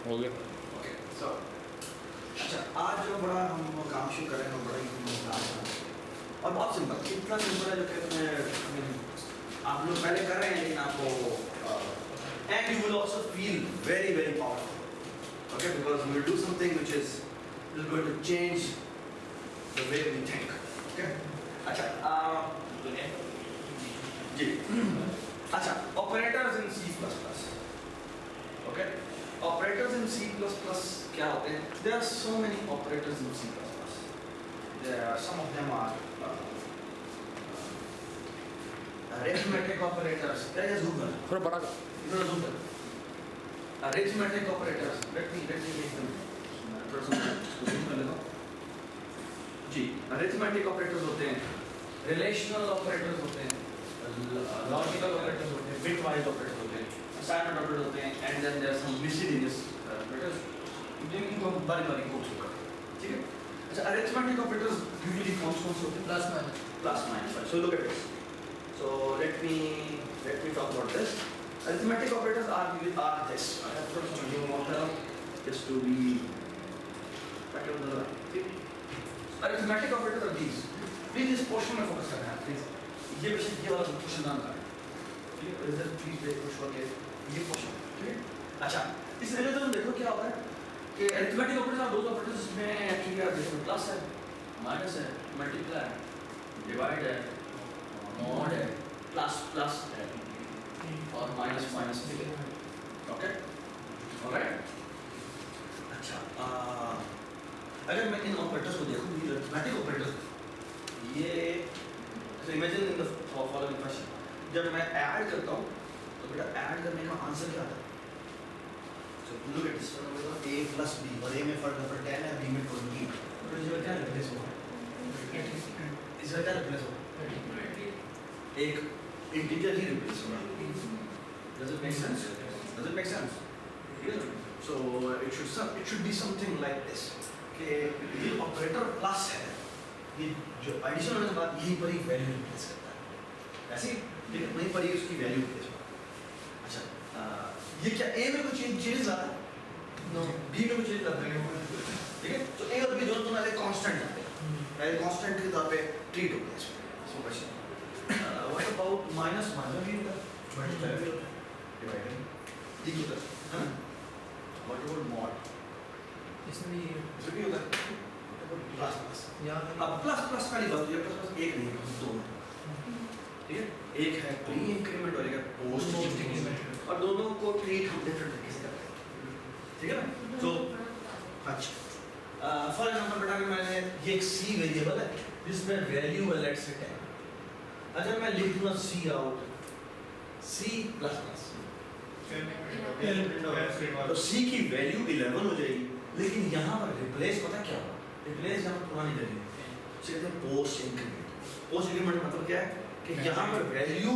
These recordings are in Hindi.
हो गया। ओके सो अच्छा, आज जो बड़ा हम काम शुरू करेंगे बड़ा ही मजेदार है और बहुत सिंपल, इतना सिंपल है जो कि आप लोग पहले कर रहे हैं लेकिन आपको and you will also feel very very powerful, okay, because we will do something which is going to change the way we think, okay. अच्छा जी अच्छा, operators in C++, okay. Operators in C++ क्या होते हैं? There are so many operators in C++. Some of them are arithmetic operators. There is Google. थोड़ा बड़ा कर। इधर zoom कर. Arithmetic operators. Let me make them. थोड़ा zoom कर लेता हूँ. जी, arithmetic operators होते हैं, relational operators होते हैं, logical operators होते हैं, bitwise operators होते हैं, assignment operators होते हैं, and then there are some miscellaneous operators जिनको हम बारी-बारी go through करते हैं, ठीक है? अच्छा, arithmetic operators usually कौन से होते हैं? Plus minus. So look at this. So let me talk about this. Arithmetic operators are this. I have put some more down just to be better on the right. Arithmetic operators are these. Please इस portion में focus करना है, please. ये बेशक ये वाला portion ना करें, ठीक है? Result please देखो show के ये portion, ठीक है? अच्छा, इस रिलेशन में देखो क्या होता है कि arithmetic operators are those operators जिसमें actually यार जैसे plus है, minus है, multiply है, divide है, mod है, plus है, और minus भी है, okay? Alright? अच्छा, अगर मैं इन operators को देखूँ, ये arithmetic operators, ये so imagine in the following question, जब मैं ऐड करता हूँ तो बेटा ऐड करने का आंसर क्या आता है? So look at this one, a plus b और a में फॉर एग्जांपल 10 है, b में 20, तो इसमें क्या रिप्लेस होगा? इसमें क्या रिप्लेस होगा? एक इंटीजर ही रिप्लेस होगा. Does it make sense? Does it make sense? So it should be something like this कि ये ऑपरेटर प्लस है, ये जो एडिशन होने के बाद यहीं पर ही वैल्यू रिप्लेस करता है, ऐसे ही वहीं पर ही उसकी वैल्यू रिप्लेस होगा. अच्छा, ये क्या a में कुछ चेंज आता है? नो. b में कुछ चेंज आता है, ठीक है? तो a और b दोनों तो पहले कांस्टेंट आते हैं, पहले कांस्टेंट के तौर पे ट्रीट होते हैं इसमें. So question what about minus भी होता है, मल्टीप्लाई भी होता है, डिवाइड ये होता है ना? What about mod? इसमें भी होता है प्लस. अब प्लस वाली बात है, प्लस एक नहीं है, दो, ठीक है? एक है प्री इंक्रीमेंट और एक है पोस्ट इंक्रीमेंट, और दोनों को ट्रीट हम डिफरेंट तरीके से करते हैं, ठीक है ना? तो अच्छा, फॉर एग्जांपल बेटा कि मैंने ये एक सी वेरिएबल है जिसमें वैल्यू है लेट्स से 10. अगर मैं लिख दूंगा सी आउट C++, तो सी की वैल्यू 11 हो जाएगी, लेकिन यहाँ पर रिप्लेस पता क्या होगा? रिप्लेस यहाँ पर पुरानी वैल्यू कहते हैं पोस्ट इंक्रीमेंट. पोस्ट इंक्रीमेंट मतलब क्या है कि यहाँ पर वैल्यू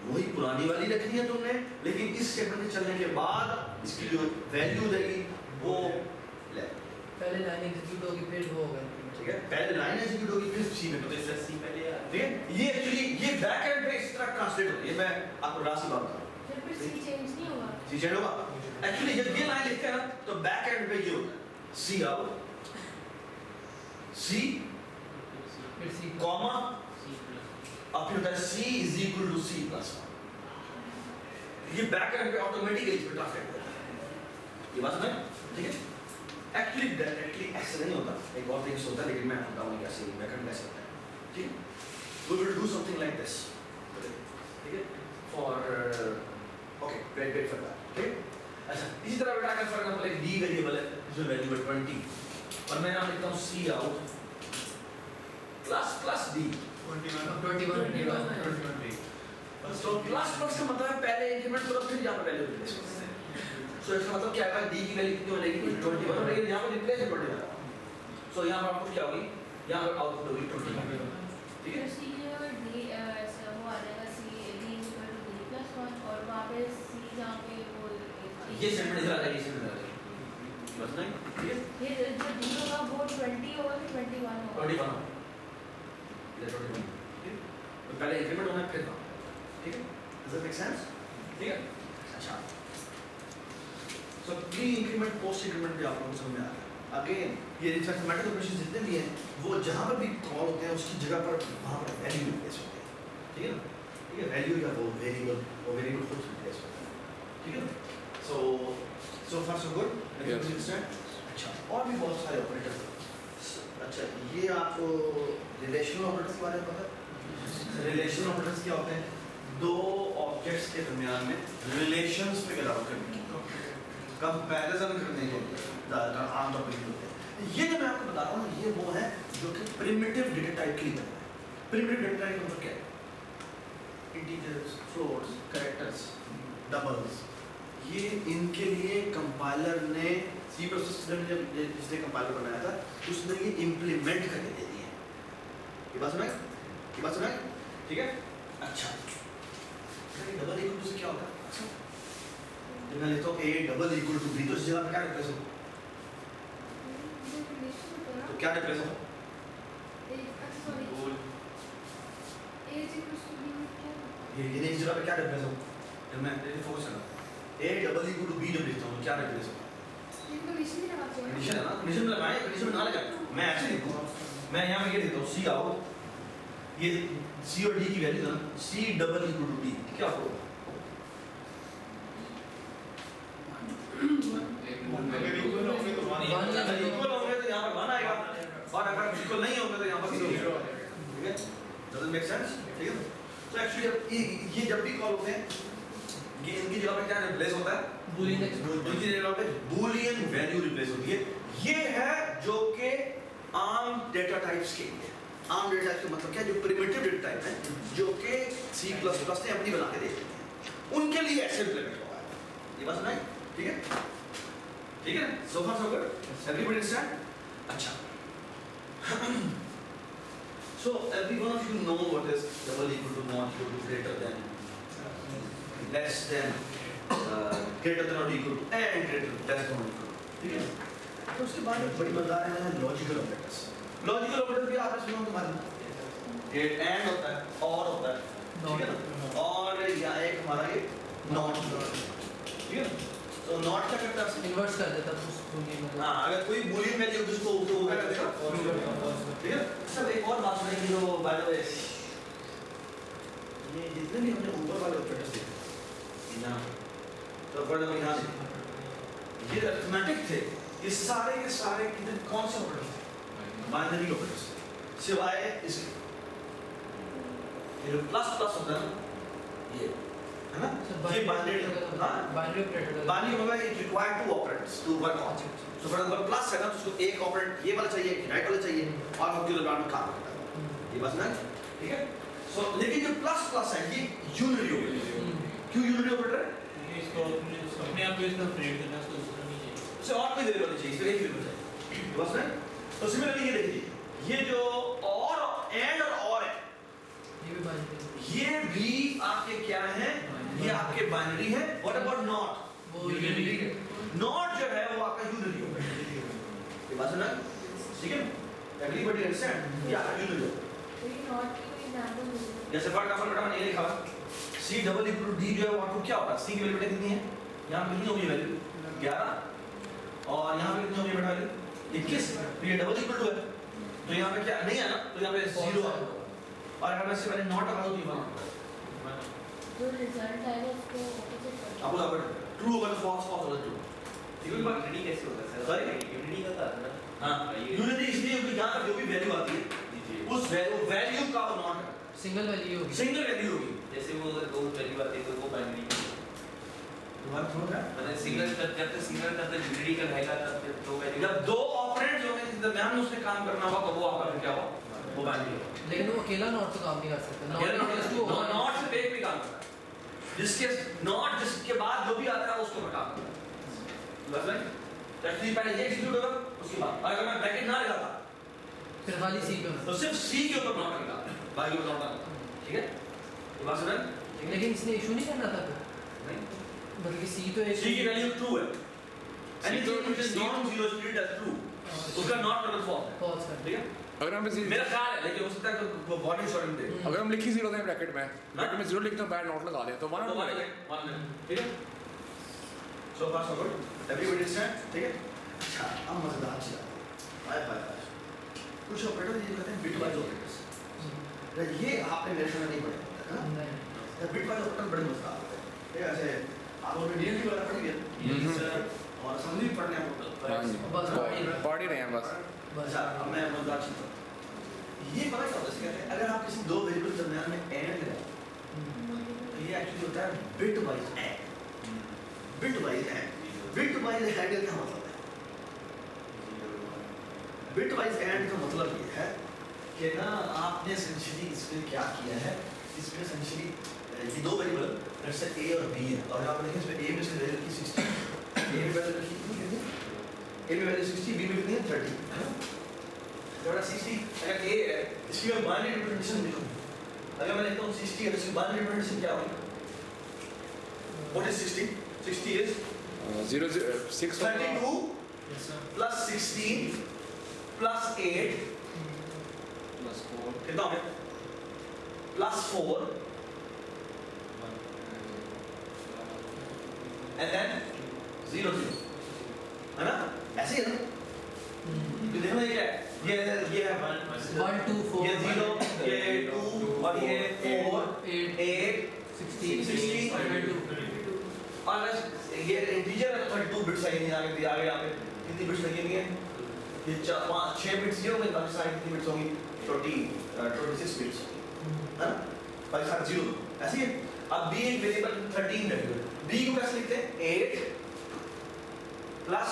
वही पुरानी वाली रखनी है तुमने, लेकिन इस स्टेटमेंट के चलने के बाद इसकी जो वैल्यू देगी वो ले, पहले लाइन एग्जीक्यूट होगी फिर वो होगा, ठीक है? पहले लाइन एग्जीक्यूट होगी फिर सी में, तो इससे सी पहले, ठीक है? ये एक्चुअली ये बैक एंड पे इस तरह ट्रांसलेट होती है. मैं आपको रास्ते बात बता रहा हूं, फिर सी चेंज नहीं होगा. सी चेंज होगा. एक्चुअली जब ये लाइन लिखते हैं ना तो बैक एंड पे ये होता है सी आउट सी फिर सी कॉमा और फिर होता है C is equal to C++. ये बैक एंड पे ऑटोमेटिकली इस पे ट्रांसलेट होता है. ये बात समझ, ठीक है? एक्चुअली डायरेक्टली ऐसे नहीं होता, एक और तरीके से होता है, लेकिन मैं बताऊंगा कैसे बैकएंड कैसे होता है, ठीक है? We will do something like this, ठीक है? For okay, wait for that, ठीक है? अच्छा, इसी तरह बेटा अगर फॉर एग्जांपल एक d वेरिएबल है जिसमें वैल्यू है 20 और मैं यहाँ लिखता हूँ C आउट प्लस d 21 तो प्लस का मतलब है पहले इंक्रीमेंट करो फिर यहाँ पर वैल्यू रिप्लेस करते हैं. सो इसका मतलब क्या है? d की वैल्यू कितनी हो जाएगी? 21 हो जाएगी, यहाँ पर रिप्लेस है 21. सो यहाँ पर आउटपुट क्या होगी? यहाँ पर आउटपुट होगी 21, ठीक है? C जो d वो आ जाएगा C d+1 और वहाँ पे C जहाँ पे वो ये स्टेटमेंट इधर आ जाएगी, इधर आ जाएगी, बस नहीं, ठीक है? फिर जो d होगा वो 20 होगा फिर 21 होगा. 21 इधर 21, ठीक है? तो पहले इंक्रीमेंट होना है फिर ठीक है? Does that make sense? ठीक है? अच्छा, सो प्री इंक्रीमेंट पोस्ट इंक्रीमेंट भी आप लोगों को समझ में आ गया। अगेन ये अरिथमेटिक ऑपरेशन जितने भी हैं वो जहाँ पर भी कॉल होते हैं उसकी जगह पर वहाँ पर वैल्यू रिप्लेस होते हैं, ठीक है ना, ठीक है, वैल्यू या वो वेरिएबल खुद रिप्लेस होता है, ठीक है ना। सो फार सो गुड। अच्छा, और भी बहुत सारे ऑपरेटर्स। अच्छा, ये आपको रिलेशनल ऑपरेटर्स के बारे में पता है? रिलेशनल ऑपरेटर्स क्या होते हैं? दो ऑब्जेक्ट्स के दरमियान में रिलेशंस फिगर आउट करने की, कंपैरिजन करने के आमतौर पर होते हैं। ये जो मैं आपको बता रहा हूँ ये वो है जो कि प्रिमिटिव डेटा टाइप के लिए बनता है। प्रिमिटिव डेटा टाइप मतलब क्या है? इंटीजर्स, फ्लोट्स, कैरेक्टर्स, डबल्स, ये इनके लिए कंपाइलर ने C++ में जब जिसने कंपाइलर बनाया था उसने ये इम्प्लीमेंट करके दे दिए। ये बात सुना? ये बात सुना? ठीक है। अच्छा, डबल इक्वल टू से क्या होता है? अच्छा, जब मैं लिखता हूँ A double equal to B तो इस जगह पे क्या रिप्लेस हो? तो क्या रिप्लेस हो? ये इस जगह पे क्या रिप्लेस हो? जब मैं फोकस करूँ A double equal to B जब लिखता हूँ तो क्या रिप्लेस हो? कंडीशन है ना, कंडीशन लगाएं, कंडीशन ना लगाएं। मैं ऐसे लिखूँ, मैं यहाँ पे ये लिखता हूँ C आओ, ये C और D की वैल्यू है ना, C double equal to D क्या होगा? इक्वल होंगे तो यहाँ पर 1 आएगा और अगर इक्वल नहीं होंगे तो यहाँ पर 0 आएगा, ठीक है? Doesn't make sense? ठीक है? तो एक्चुअली ये जब भी कॉल होते हैं ये इनकी जगह पे क्या रिप्लेस होता है? बूलियन इनकी जगह पे बूलियन वैल्यू रिप्लेस होती है। ये है जो कि आर्म डेटा टाइप्स के लिए। आर्म डेटा टाइप्स का मतलब क्या है? जो प्रिमिटिव डेटा टाइप है जो कि C++ ने अपनी बना के दे दी है उनके लिए ऐसे इम्प्लीमेंट होगा। ये बात सुनाई? ठीक है, ठीक है, सो फार सो गुड, एवरीबॉडी अंडरस्टैंड? अच्छा, so every one of you know what is double equal to, not equal to, greater than, less than, greater than or equal to, and greater less than or equal to, ठीक है? तो उसके बाद एक बड़ी मजेदार है लॉजिकल ऑपरेटर्स। लॉजिकल ऑपरेटर भी आपने सुना होगा तुम्हारे, ये एंड होता है, और होता है, ठीक है ना, और या एक हमारा ये नॉट, ठीक है? तो नॉट क्या करता है? इन्वर्स कर देता है उस बूलियन में। हाँ, अगर कोई बूलियन वैल्यू जिसको वो क्या कर देगा, ठीक है? सब एक और बात सुनेंगे जो बाय द वे ये जितने भी हमने ऊपर वाले ऑपरेटर्स देखे यहाँ, तो फॉर एग्जांपल यहाँ से ये अरिथमेटिक थे, ये सारे के सारे कितने कौन से ऑपरेटर्स थे? बाइनरी ऑपरेटर्स, सिवाय इसके ये जो प्लस प्लस होता है ना, ये है ना, ये बाइनरी, हाँ बाइनरी ऑपरेटर, बाइनरी मतलब it require two operators to work on. So for example plus है ना तो उसको एक ऑपरेट ये वाला चाहिए, एक राइट वाला चाहिए और हम के दौरान में काम करता है। ये बस ना, ठीक है? सो लेकिन जो प्लस प्लस है ये यूनिटरी ऑपरेटर। क्यों यूनिटरी ऑपरेटर है? इसको अपने आप को इसको ऑपरेट करना उसको दूसरा नहीं चाहिए, उसे और कोई वेरिएबल नहीं चाहिए, इसके लिए एक वेरिएबल चाहिए। बस ना, तो सिमिलरली ये देखिए ये जो और एंड और है ये भी बाइनरी, ये भी आपके क्या है? ये आपके बाइनरी है। What about not? वो यूनिटी है। नॉट जो है वो आपका यूनिटरी ऑपरेटर। ये बात सुना? ठीक है? Everybody understand? या यूनिटरी। जैसे फॉर एग्जांपल बेटा मैंने ये लिखा C double equal to D जो है वो आउटपुट क्या होगा? C की वैल्यू बेटा कितनी है? यहाँ पे कितनी होगी वैल्यू? 11 और यहाँ पे कितनी होगी बेटा वैल्यू? 21। तो ये डबल इक्वल टू है तो यहाँ पे क्या नहीं है ना, तो यहाँ पे 0 आएगा और अगर मैं इससे पहले नॉट लगा दूँ तो ये 1 आएगा। जो रिजल्ट आएगा उसको ऑपोजिट कर अब अगर ट्रू होगा तो फॉल्स फॉल्स होगा ट्रू। ठीक है? बात यूनिटी कैसे होता है Sorry? सर? यूनिटी का था ना? हाँ, यूनिटी इसलिए क्योंकि यहाँ पर जो भी वैल्यू आती है उस वैल्यू का वो नॉट है, सिंगल वैल्यू होगी। सिंगल वैल्यू होगी। जैसे वो अगर दो वैल्यू आती है तो वो बाइनरी तुम्हारा समझ रहा है? मतलब सिंगल जब तक सिंगल तब तक यूनिटी का रहेगा तब तक दो वैल्यू जब दो ऑपरेंड्स होंगे जिस दरमियान में उसने काम करना होगा तो वो आपका फिर क्या होगा? वो बाइनरी होगा। लेकिन वो अकेला नॉट तो काम नहीं कर सकता। नॉट से एक भी काम करता है, जिसके नॉट जिसके बाद जो भी आता है उसको मैं काम करता है। बस नहीं, एक्चुअली पहले ये एग्जीक्यूट होगा उसके बाद अगर मैं ब्रैकेट ना लगाता फिर खाली सी पे तो सिर्फ C के ऊपर नॉट लगेगा, बाकी ऊपर नॉट लगेगा। ठीक है? ये बात समझ? लेकिन इसने इशू नहीं करना था फिर, नहीं, मतलब कि सी तो एक C की वैल्यू ट्रू है, anything which is non zero is treated as true, उसका नॉट मतलब फॉल्स है। फॉल्स है। ठीक है? अगर हम मेरा ख्याल है लेकिन हो सकता है कि वो बॉडी शॉर्टिंग दे। अगर हम लिखी जीरो दें ब्रैकेट में 0 लिखते हैं बैड नोट लगा दें तो 1 तो और वन मिनट, ठीक है? सो फार सो गुड एवरीबॉडी अंडरस्टैंड, ठीक है। अच्छा अब मजेदार चीज आए हाय हाय कुछ ऑपरेटर ये कहते हैं बिट वाइज ऑपरेटर्स। ये आपने मेरे सामने नहीं पढ़े है ना, नहीं बिट वाइज ऑपरेटर बड़े मजेदार होते हैं, ठीक है। ऐसे आप लोग डीएनपी वाला पढ़ गए और समझ भी पढ़ने आपको, हाँ जी बस पढ़ ही रहे हैं बस। अच्छा अब मैं मजेदार चीज बताता हूं। ये पता क्या होता है, कहते हैं अगर आप किसी दो वेरिएबल के दरमियान में एंड लगाओ तो ये एक्चुअली होता है bit wise and. Bit wise and, bit wise and का मतलब है, बिट वाइज एंड का मतलब ये है कि ना आपने एसेंशियली इसमें क्या किया है, इसमें एसेंशियली ये दो वेरिएबल जैसे a और b है और आप देखें इसमें a में से वैल्यू की 60, a में वैल्यू की कितनी है, a में वैल्यू 60, b में कितनी है 30 है ना। थोड़ा 60 अगर a है इसकी मैं बाइनरी रिप्रेजेंटेशन लिखूं, अगर मैं लिखता हूं 60 है तो इसकी बाइनरी रिप्रेजेंटेशन क्या होगी, what is 60, 60 is 006 32 plus 16 plus 8 कितना हो गया, plus 4 and then 0 0 है ना, ऐसे ही है ना। तो देखो ये क्या है, ये है 1 2 4 ये 0 ये 2 और ये 4 8 16 और ये इंटीजर है तो 32 बिट्स आएंगे आगे यहाँ पे कितनी बिट्स लगेंगी, ये 6 बिट्स ये होंगे, बाकी सारी कितनी बिट्स होंगी 26 बिट्स है ना, बाकी सारे 0 ऐसे ही। अब b एक वेरिएबल 13 वेरिएबल, b को कैसे लिखते हैं 8 प्लस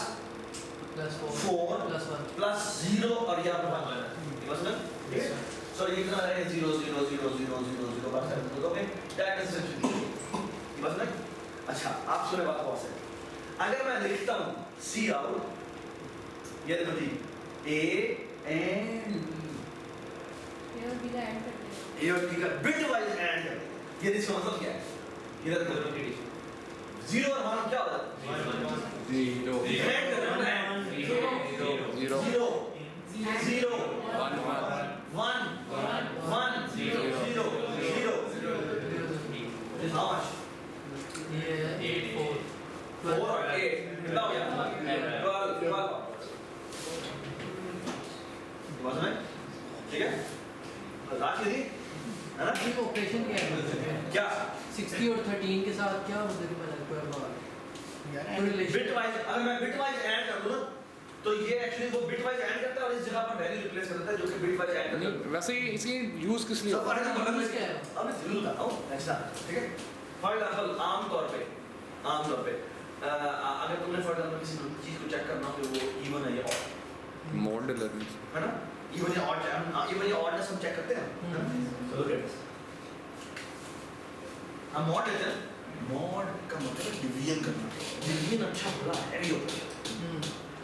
4 प्लस 0 और यहाँ पर 1 ये बस ना, ठीक है। सो ये कितना है 0 0 0 0 0 0 बार से बोलोगे दैट इज ये बस ना। अच्छा आप सुने बात बहुत है, अगर मैं लिखता हूँ सी आउट, ये देखो जी a एंड ये और बिना ऐड कर दे, a और b का बिट वाइज एंड कर, ये इसका मतलब क्या है, ये देखो 0 और 1 क्या होता है, 0 ऐड करना है 0 0 0 1 1 1 0 0 0 is how much, ये 8 4 4 और 8 कितना हो गया 12 बस में, ठीक है। लास्ट यदि है ना, ये ऑपरेशन क्या है, क्या 60 और 13 के साथ क्या मतलब कि बना कोई बात बिट वाइज, अगर मैं बिट वाइज ऐड कर दूं ना तो ये एक्चुअली वो बिट वाइज ऐड करता है और इस जगह पर वैल्यू रिप्लेस कर देता है जो कि बिट वाइज ऐड करता है। वैसे ही इसकी यूज किस लिए सब होता है? पढ़ने use क्या है? अब मैं जरूर बताता हूं ऐसा, ठीक है। फॉर एग्जांपल आमतौर पे अगर तुमने फॉर एग्जांपल किसी चीज को चेक करना हो कि वो इवन है या ऑड मॉडल है ना, इवन या ऑड, इवन या ऑडनेस हम चेक करते हैं है ना। So look at this, हम मॉड लेते हैं, मॉड का मतलब है डिवीजन करना, डिवीजन अच्छा बड़ा हैवी होता है।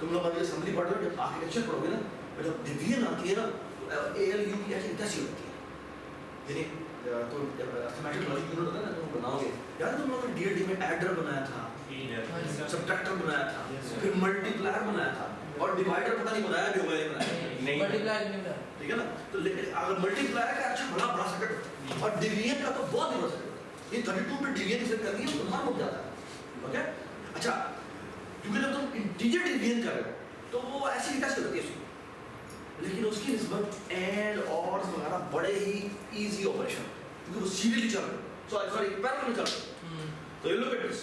तुम लोग अभी असेंबली पढ़ रहे हो, जब आर्किटेक्चर पढ़ोगे ना तो जब डिवीजन आती है ना ALU की ऐसी कैसी होती है, यानी तो जब अर्थमेटिक लॉजिक यूनिट होता है ना तो बनाओगे यार, तुम लोगों ने DLD में एडर बनाया था, सबट्रैक्टर बनाया था, फिर मल्टीप्लायर बनाया था और डिवाइडर पता नहीं बनाया भी होगा या नहीं, मल्टीप्लाई नहीं होता, ठीक है ना। तो लेकिन अगर मल्टीप्लायर का अच्छा बड़ा सर्किट और डिवीजन का तो बहुत बड़ा सर्किट, ये 32 पे डिवीजन से करनी है तो मार मुक जाता है, ओके। अच्छा क्योंकि जब तुम इंटीजर डिवीजन कर रहे हो तो वो ऐसी कैसे होती है उसकी, लेकिन उसकी निस्बत एंड और वगैरह बड़े ही इजी ऑपरेशन क्योंकि वो सीरियली चल रहे हैं, सॉरी पैरेलल में चल रहे हैं। तो ये लुक एट दिस,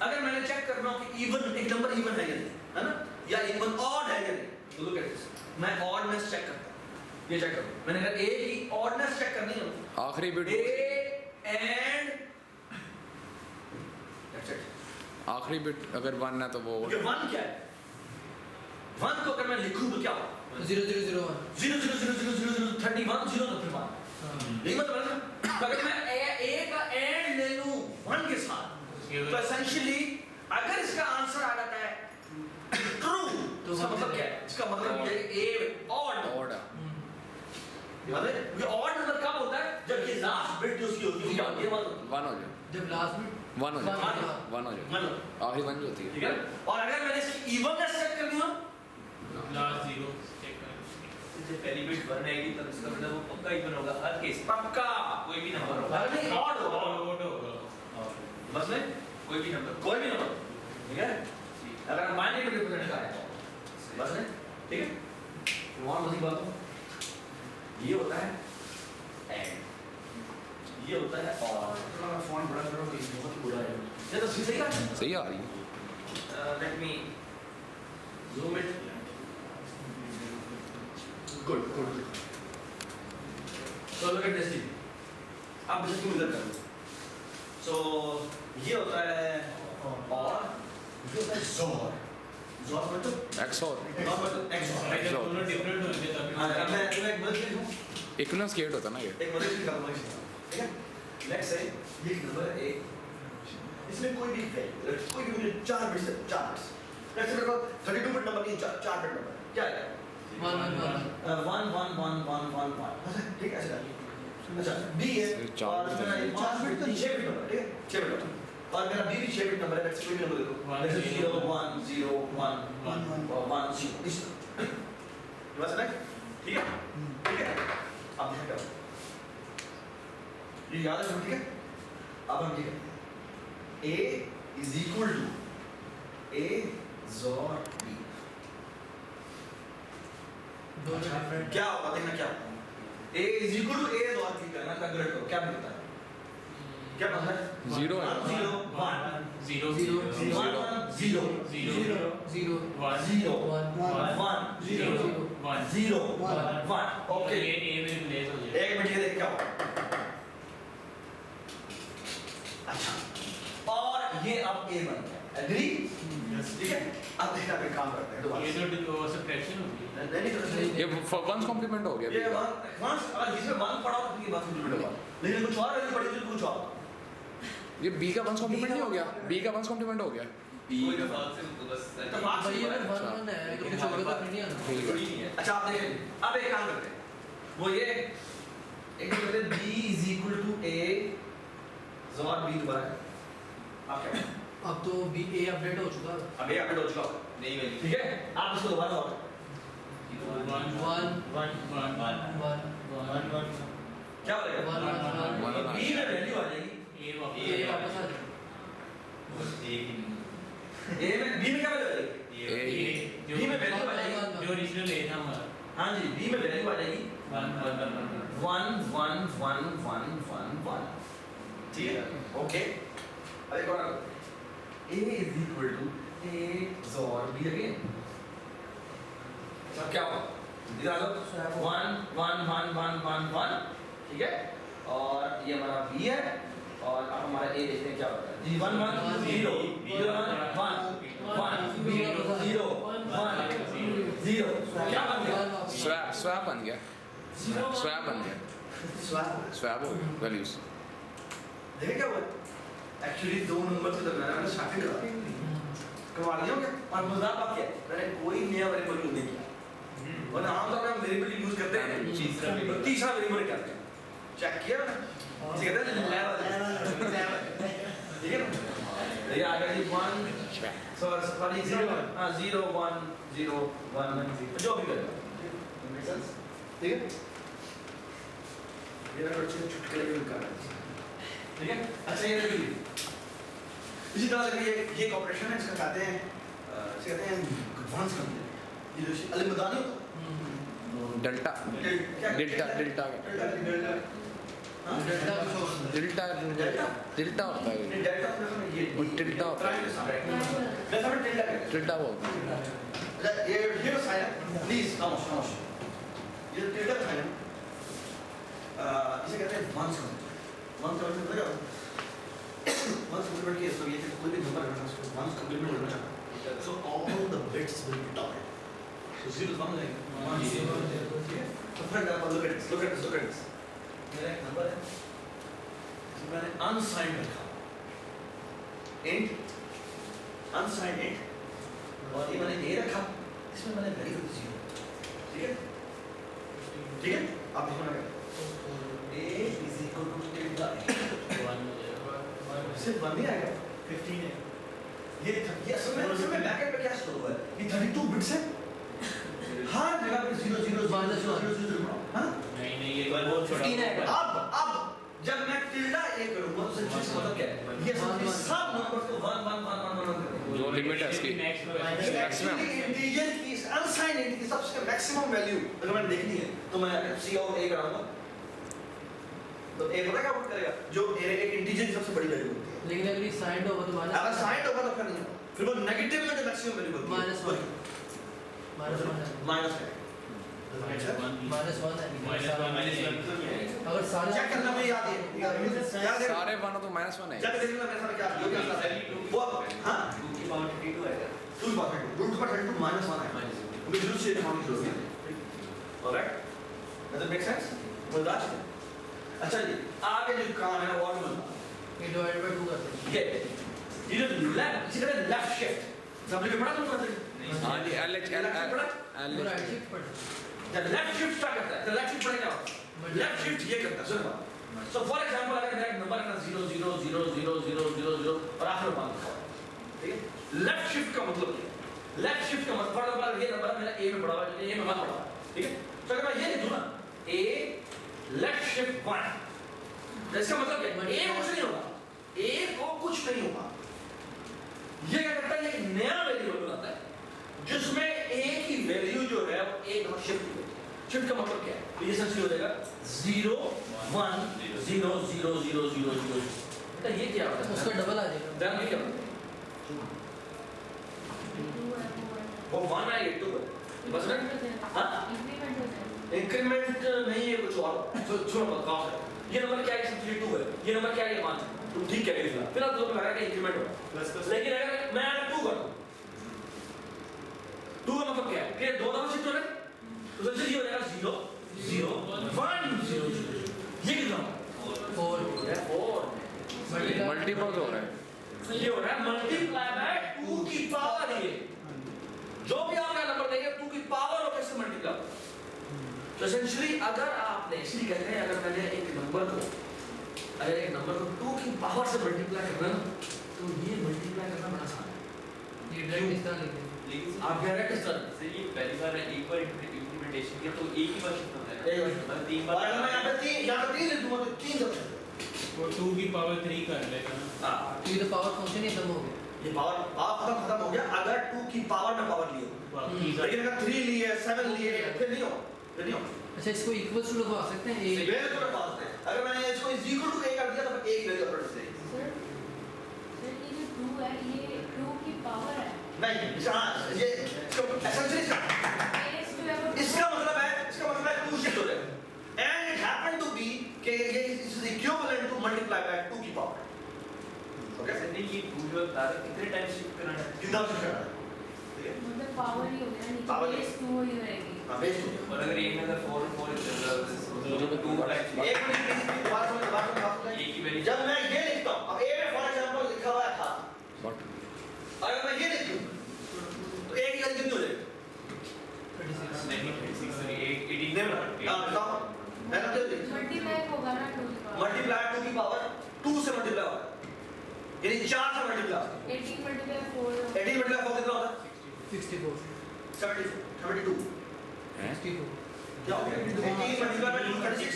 अगर मैंने चेक करना हो कि इवन एक नंबर इवन है या नहीं, है ना, या इवन ऑड है या नहीं, तो लुक एट दिस, मैं ऑडनेस चेक करता हूं, ये चेक करो, मैंने अगर a की ऑडनेस चेक करनी है आखिरी bit a and that's it, आखिरी बिट अगर 1 है तो वो ये 1 क्या है, 1 को अगर मैं लिखूं तो क्या होगा 0 0 0 1 0 0 0 0 0 0 31 0 तो फिर 1, यही मतलब है ना। तो अगर मैं a का एंड ले लूं 1 के साथ तो एसेंशियली अगर इसका आंसर आ जाता है ट्रू तो इसका मतलब क्या है, इसका मतलब ये a ऑड ऑड है। मतलब ये ऑड नंबर कब होता है जब ये लास्ट बिट जो उसकी होती है क्या ये 1 हो जाए, जब लास्ट में 1 हो जाए, 1 हो जाए, मतलब आखिरी 1 जो होती है, ठीक है। और अगर मैंने इसकी इवननेस चेक कर दी हो लास्ट 0 चेक करें, जब पहली बिट 1 आएगी तब इसका मतलब वो पक्का इवन होगा हर केस, पक्का कोई भी नंबर होगा, अगर नहीं ऑड होगा बस में कोई भी नंबर ठीक है? अगर हम माइनस को रिप्रेजेंट करें बस है, ठीक है? वहाँ मज़ीद बात हो, ये होता है एंड, ये होता है और थोड़ा मैं फ़ॉन्ट बड़ा करूँ तो बहुत ही बुरा है। ये तो सही है? सही आ रही है। Let me zoom it. Good. So look at this thing. आप बस इसको इधर कर लो। So ये होता है और ये होता है ज़ोर। ज़ोर मतलब XOR ज़ोर मतलब XOR। दोनों डिफरेंट होंगे तभी हाँ, अब मैं तुम्हें एक मदद दूँ। इक्विवेलेंस क्रिएट होता है ना ये। एक मदद की करूँगा इसमें, ठीक है? Let's say ये नंबर है एक, इसमें कोई भी कोई भी मुझे 4 बिट्स है, 4 बिट्स। Let's say मेरे को 32 बिट नंबर की 4 बिट नंबर क्या है? 1 1 1 ठीक है ऐसे कर। अच्छा B है और मेरा 4 बिट तो 6 बिट नंबर, ठीक है? 6 बिट नंबर और मेरा B भी 6 बिट नंबर है। लेट्स कोई भी नंबर दे दो, लेट्स 0 1 0 1 1 1 0 इस बस ना, ठीक है? ठीक है, अब ध्यान करो, ये याद है, ठीक है? अब हम ठीक है, A is equal to A XOR B। दोनों डिफरेंट क्या होगा देखना, क्या होगा? A is equal to A XOR B करना, कैलकुलेट करो, क्या मिलता है? क्या बनता है? 0 है। 0 1 0 0 1 0 0 1 0 1 1 0 1 0 1 ओके। ये A में रिप्लेस हो जाएगा। एक मिनट ये देख क्या होगा। अच्छा और ये अब A बन गया, एग्री? ठीक है, अब देखना पे काम करते हैं दोबारा। ये तो सब्ट्रैक्शन होगी। नहीं ये वंस कॉम्प्लीमेंट हो गया। ये वंस अगर जिसमें 1 पड़ा तो ये 1 कॉम्प्लीमेंट होगा, लेकिन कुछ और वैल्यू पड़ी तो कुछ और। ये B का वंस कॉम्प्लीमेंट नहीं हो गया। B का वंस कॉम्प्लीमेंट हो गया। कोई का बात से बस तो बात भाई ये सुनो, 1 1 है तो कुछ होगा तो नहीं आना। ठीक है। थोड़ी नहीं है। अच्छा आप देखें, अब एक काम करते हैं, वो ये एक करते हैं B is equal to A XOR B दोबारा आप क्या करें? अब तो B A अपडेट हो चुका है। अब ये अपडेट हो चुका है, नहीं वैल्यू। ठीक है? आप इसको दोबारा और 1 क्या बोलेगा? 1 B में वैल्यू आ जाएगी, A वापस आ जाए। A में B में क्या वैल्यू आ जाएगी? B में वैल्यू आ जाएगी, जो ओरिजिनल A था हमारा। हाँ जी, B में वैल्यू आ जाएगी 1 1 1 1 1 1 1, ठीक है? ओके, अब एक और A is equal to A XOR B again। अच्छा क्या होगा? इधर आ जाओ, 1 1 1 1 1 1, ठीक है? और ये हमारा B है और अब हमारा A देखते हैं क्या होता है। 1 1 0 0 1 1 0 0 1 0 क्या बन गया? स्वैप बन गया। स्वैप बन गया। स्वैप हो गया वैल्यूज। देखें क्या हुआ? एक्चुअली दो नंबर से मैंने शॉर्टिंग करा, कमा दिया क्या? और मज़ेदार बात क्या है? मैंने कोई नया वेरिएबल यूज नहीं किया, वरना आमतौर पर हम वेरिएबल यूज करते हैं तीसरा वेरिएबल करते हैं। चेक किया मैंने, इसे कहते हैं लेवल, ठीक है ना? ये आ गया जी 1 सॉरी 0 हाँ 0 1 0 1 जो भी करेगा, मेक सेंस? ठीक है? ये ना कुछ चुटकुले यूज कर रहा है, ठीक है? अच्छा ये देखिए, इसी तरह से ये एक ऑपरेशन है, इसका कहते हैं एडवांस कंप्लीट। ये जो अलमदानी होता है, डेल्टा क्या delta delta delta delta delta होता है। डेल्टा ये वो टिल्टा होता है। जैसा मैं टिल्डा कहते टिल्टा बोलते हैं। हैं। ये तो साइन प्लीज खामोश खामोश, ये टिल्डा साइन इसे कहते हैं वंस कंप्लीट क्या होता है? वंस कंप्लीट की तो ये कोई भी नंबर रखना उसको वंस कंप्लीट करना चाहता है, so all the bits will be doubled, so 0 1 like 1 0, ठीक है? तो for example look at this मेरा एक नंबर है जिसमें मैंने अनसाइंड रखा, int अनसाइंड int, और ये मैंने a रखा, इसमें मैंने वैल्यू 0, ठीक है? ठीक है? आप इसमें क्या a is equal to tilde सिर्फ 1 नहीं आएगा, 15 है। ये असल में बैकएंड पे क्या स्टोर हुआ है? ये 32 बिट्स है, हर जगह पे 0 0 0 0 0 हाँ? नहीं ये बहुत छोटा 15 है। अब जब मैं टिल्डा ए करूंगा तो इसका मतलब क्या है? ये सब नंबर्स को 1 1 1 1 1 करेंगे। जो लिमिट है इसकी एक्चुअली इंटीजर की अनसाइंड इंटीजर की सबसे मैक्सिमम वैल्यू अगर मैंने देखनी है तो मैं सी और ए कराऊंगा, तो ए पता क्या आउट करेगा, जो एक इंटीजर की सबसे बड़ी वैल्यू होती है। लेकिन अगर ये साइंड होगा तो माइनस, अगर साइंड होगा तो फिर नहीं होगा, फिर वो नेगेटिव में जो मैक्सिमम वैल्यू होती है माइनस वन है, माइनस है। माइनस वन है। -1 अगर सारे चेक करना मुझे याद है, याद है सारे वन हो तो -1 है। चेक देखना मेरे साथ क्या हो गया वो हां 2 की पावर 32 आएगा। 2 पावर 2 -1 है, मुझे जरूर से दिखाने की जरूरत है। Alright, does it make sense? मजेदार है। अच्छा जी, आगे जो काम है और मतलब ये डिवाइड बाय 2 करते हैं। ये जो लेफ्ट, इसी तरह लेफ्ट शिफ्ट सबने पढ़ा तुमको? हाँ जी, LH वो राइट शिफ्ट पढ़, जब लेफ्ट शिफ्ट क्या करता है, तो लेफ्ट शिफ्ट पढ़ेगा, लेफ्ट शिफ्ट ये करता है। सुनो, सो फॉर एग्जांपल अगर मेरा नंबर है 0 0 0 0 0 0 0 और आखिर में 5, ठीक है? लेफ्ट शिफ्ट का मतलब क्या है? लेफ्ट शिफ्ट का मतलब फॉर एग्जांपल ये नंबर मेरा ए में पड़ा हुआ है, ए में 1 पड़ा हुआ है, ठीक है? तो अगर मैं ये लिखूं ना a लेफ्ट शिफ्ट 1, तो इसका मतलब क्या है? a कुछ नहीं होगा, a को कुछ नहीं होगा। ये क्या करता है, एक नया वेरिएबल बनाता है जिसमें a की वैल्यू जो है वो एक नंबर शिफ्ट हो जाती है। शिफ्ट का मतलब क्या है? तो ये सच हो जाएगा 0 1 0 0 0 0 0। बेटा ये क्या होता है? उसका डबल आ जाएगा। ध्यान ये क्या होता है? वो 1 है, ये 2 है, बस ना? हाँ? इंक्रीमेंट नहीं है, कुछ और। तो छोड़ो मत, कहाँ है? ये नंबर क्या है? 2 है। ये नंबर क्या है? 1 है। तुम ठीक कह रहे हो। फिर आप लोग लगा के इंक्रीमेंट होगा। लेकिन अगर मैं 2 कर दूं, 2 का मतलब क्या है? कि 2 नंबर शिफ्ट हो रहे हैं, तो सबसे ये हो जाएगा 0 0 1 0 0। ये कितना होगा? 4 मल्टीपल हो रहा है। ये हो रहा है मल्टीप्लाई बाय 2 की पावर। ये जो भी आपका नंबर देंगे 2 की पावर और कैसे मल्टीप्लाई। तो एसेंशियली अगर आपने, इसलिए कहते हैं अगर मैंने एक नंबर को 2 की पावर से मल्टीप्लाई करना ना, तो ये मल्टीप्लाई करना बड़ा आसान है। ये डायरेक्ट इस तरह लिखते हैं। लेकिन आप डायरेक्ट इस तरह सर ये पहली बार है, एक बार इंप्लीमेंटेशन किया तो एक ही बार शिफ्ट होता है। एक बार shift मतलब 3 और बार अगर मैं यहाँ पे 3 लिख दूंगा तो 3 ऑप्शन है। वो 2 की पावर 3 कर लेगा। हाँ, तो ये तो पावर फंक्शन ही खत्म हो गया। ये पावर खत्म हो गया अगर 2 की पावर में पावर लिए। लेकिन अगर 3 लिए 7 लिए फिर नहीं हो, फिर नहीं हो। अच्छा, इसको इक्वल टू लगवा सकते हैं। ए बिल्कुल बात है। अगर मैंने इसको इज इक्वल टू a कर दिया तो एक वैल्यू अपडेट से सर ये जो 2 है ये 2 की पावर है। नहीं, हाँ ये एसेंशियली Base जो है वो इसका मतलब है 2 शिफ्ट हो जाएगा and it happened to be कि ये is equivalent to multiply by 2 की पावर। ओके, सर नहीं ये पूरा तारा कितने टाइम शिफ्ट करना है? कितना शिफ्ट करना है? ठीक है, मतलब पावर ही हो गया नीचे Power बेस 2 ही रहेगी। हां बेस हो गया। और अगर एक में अगर 4 4 मतलब 2 टाइम्स एक मिनट बात समझ एक ही वैल्यू। जब मैं ये लिखता हूं, अब a में फॉर एग्जांपल लिखा हुआ था, But अगर मैं ये लिखूं तो a की वैल्यू कितनी हो जाएगी? नहीं 36 सॉरी 18 ने हां बताओ, मैं ना जल्दी मल्टीप्लाई होगा ना 2 की पावर। मल्टीप्लाई 2 की पावर 2 से मल्टीप्लाई होगा, यानी 4 से मल्टीप्लाई। 18 मल्टीप्लाई 4 18 मल्टीप्लाई 4 कितना होता है? 64 72 64 क्या हो गया? 18 multiply by 2 36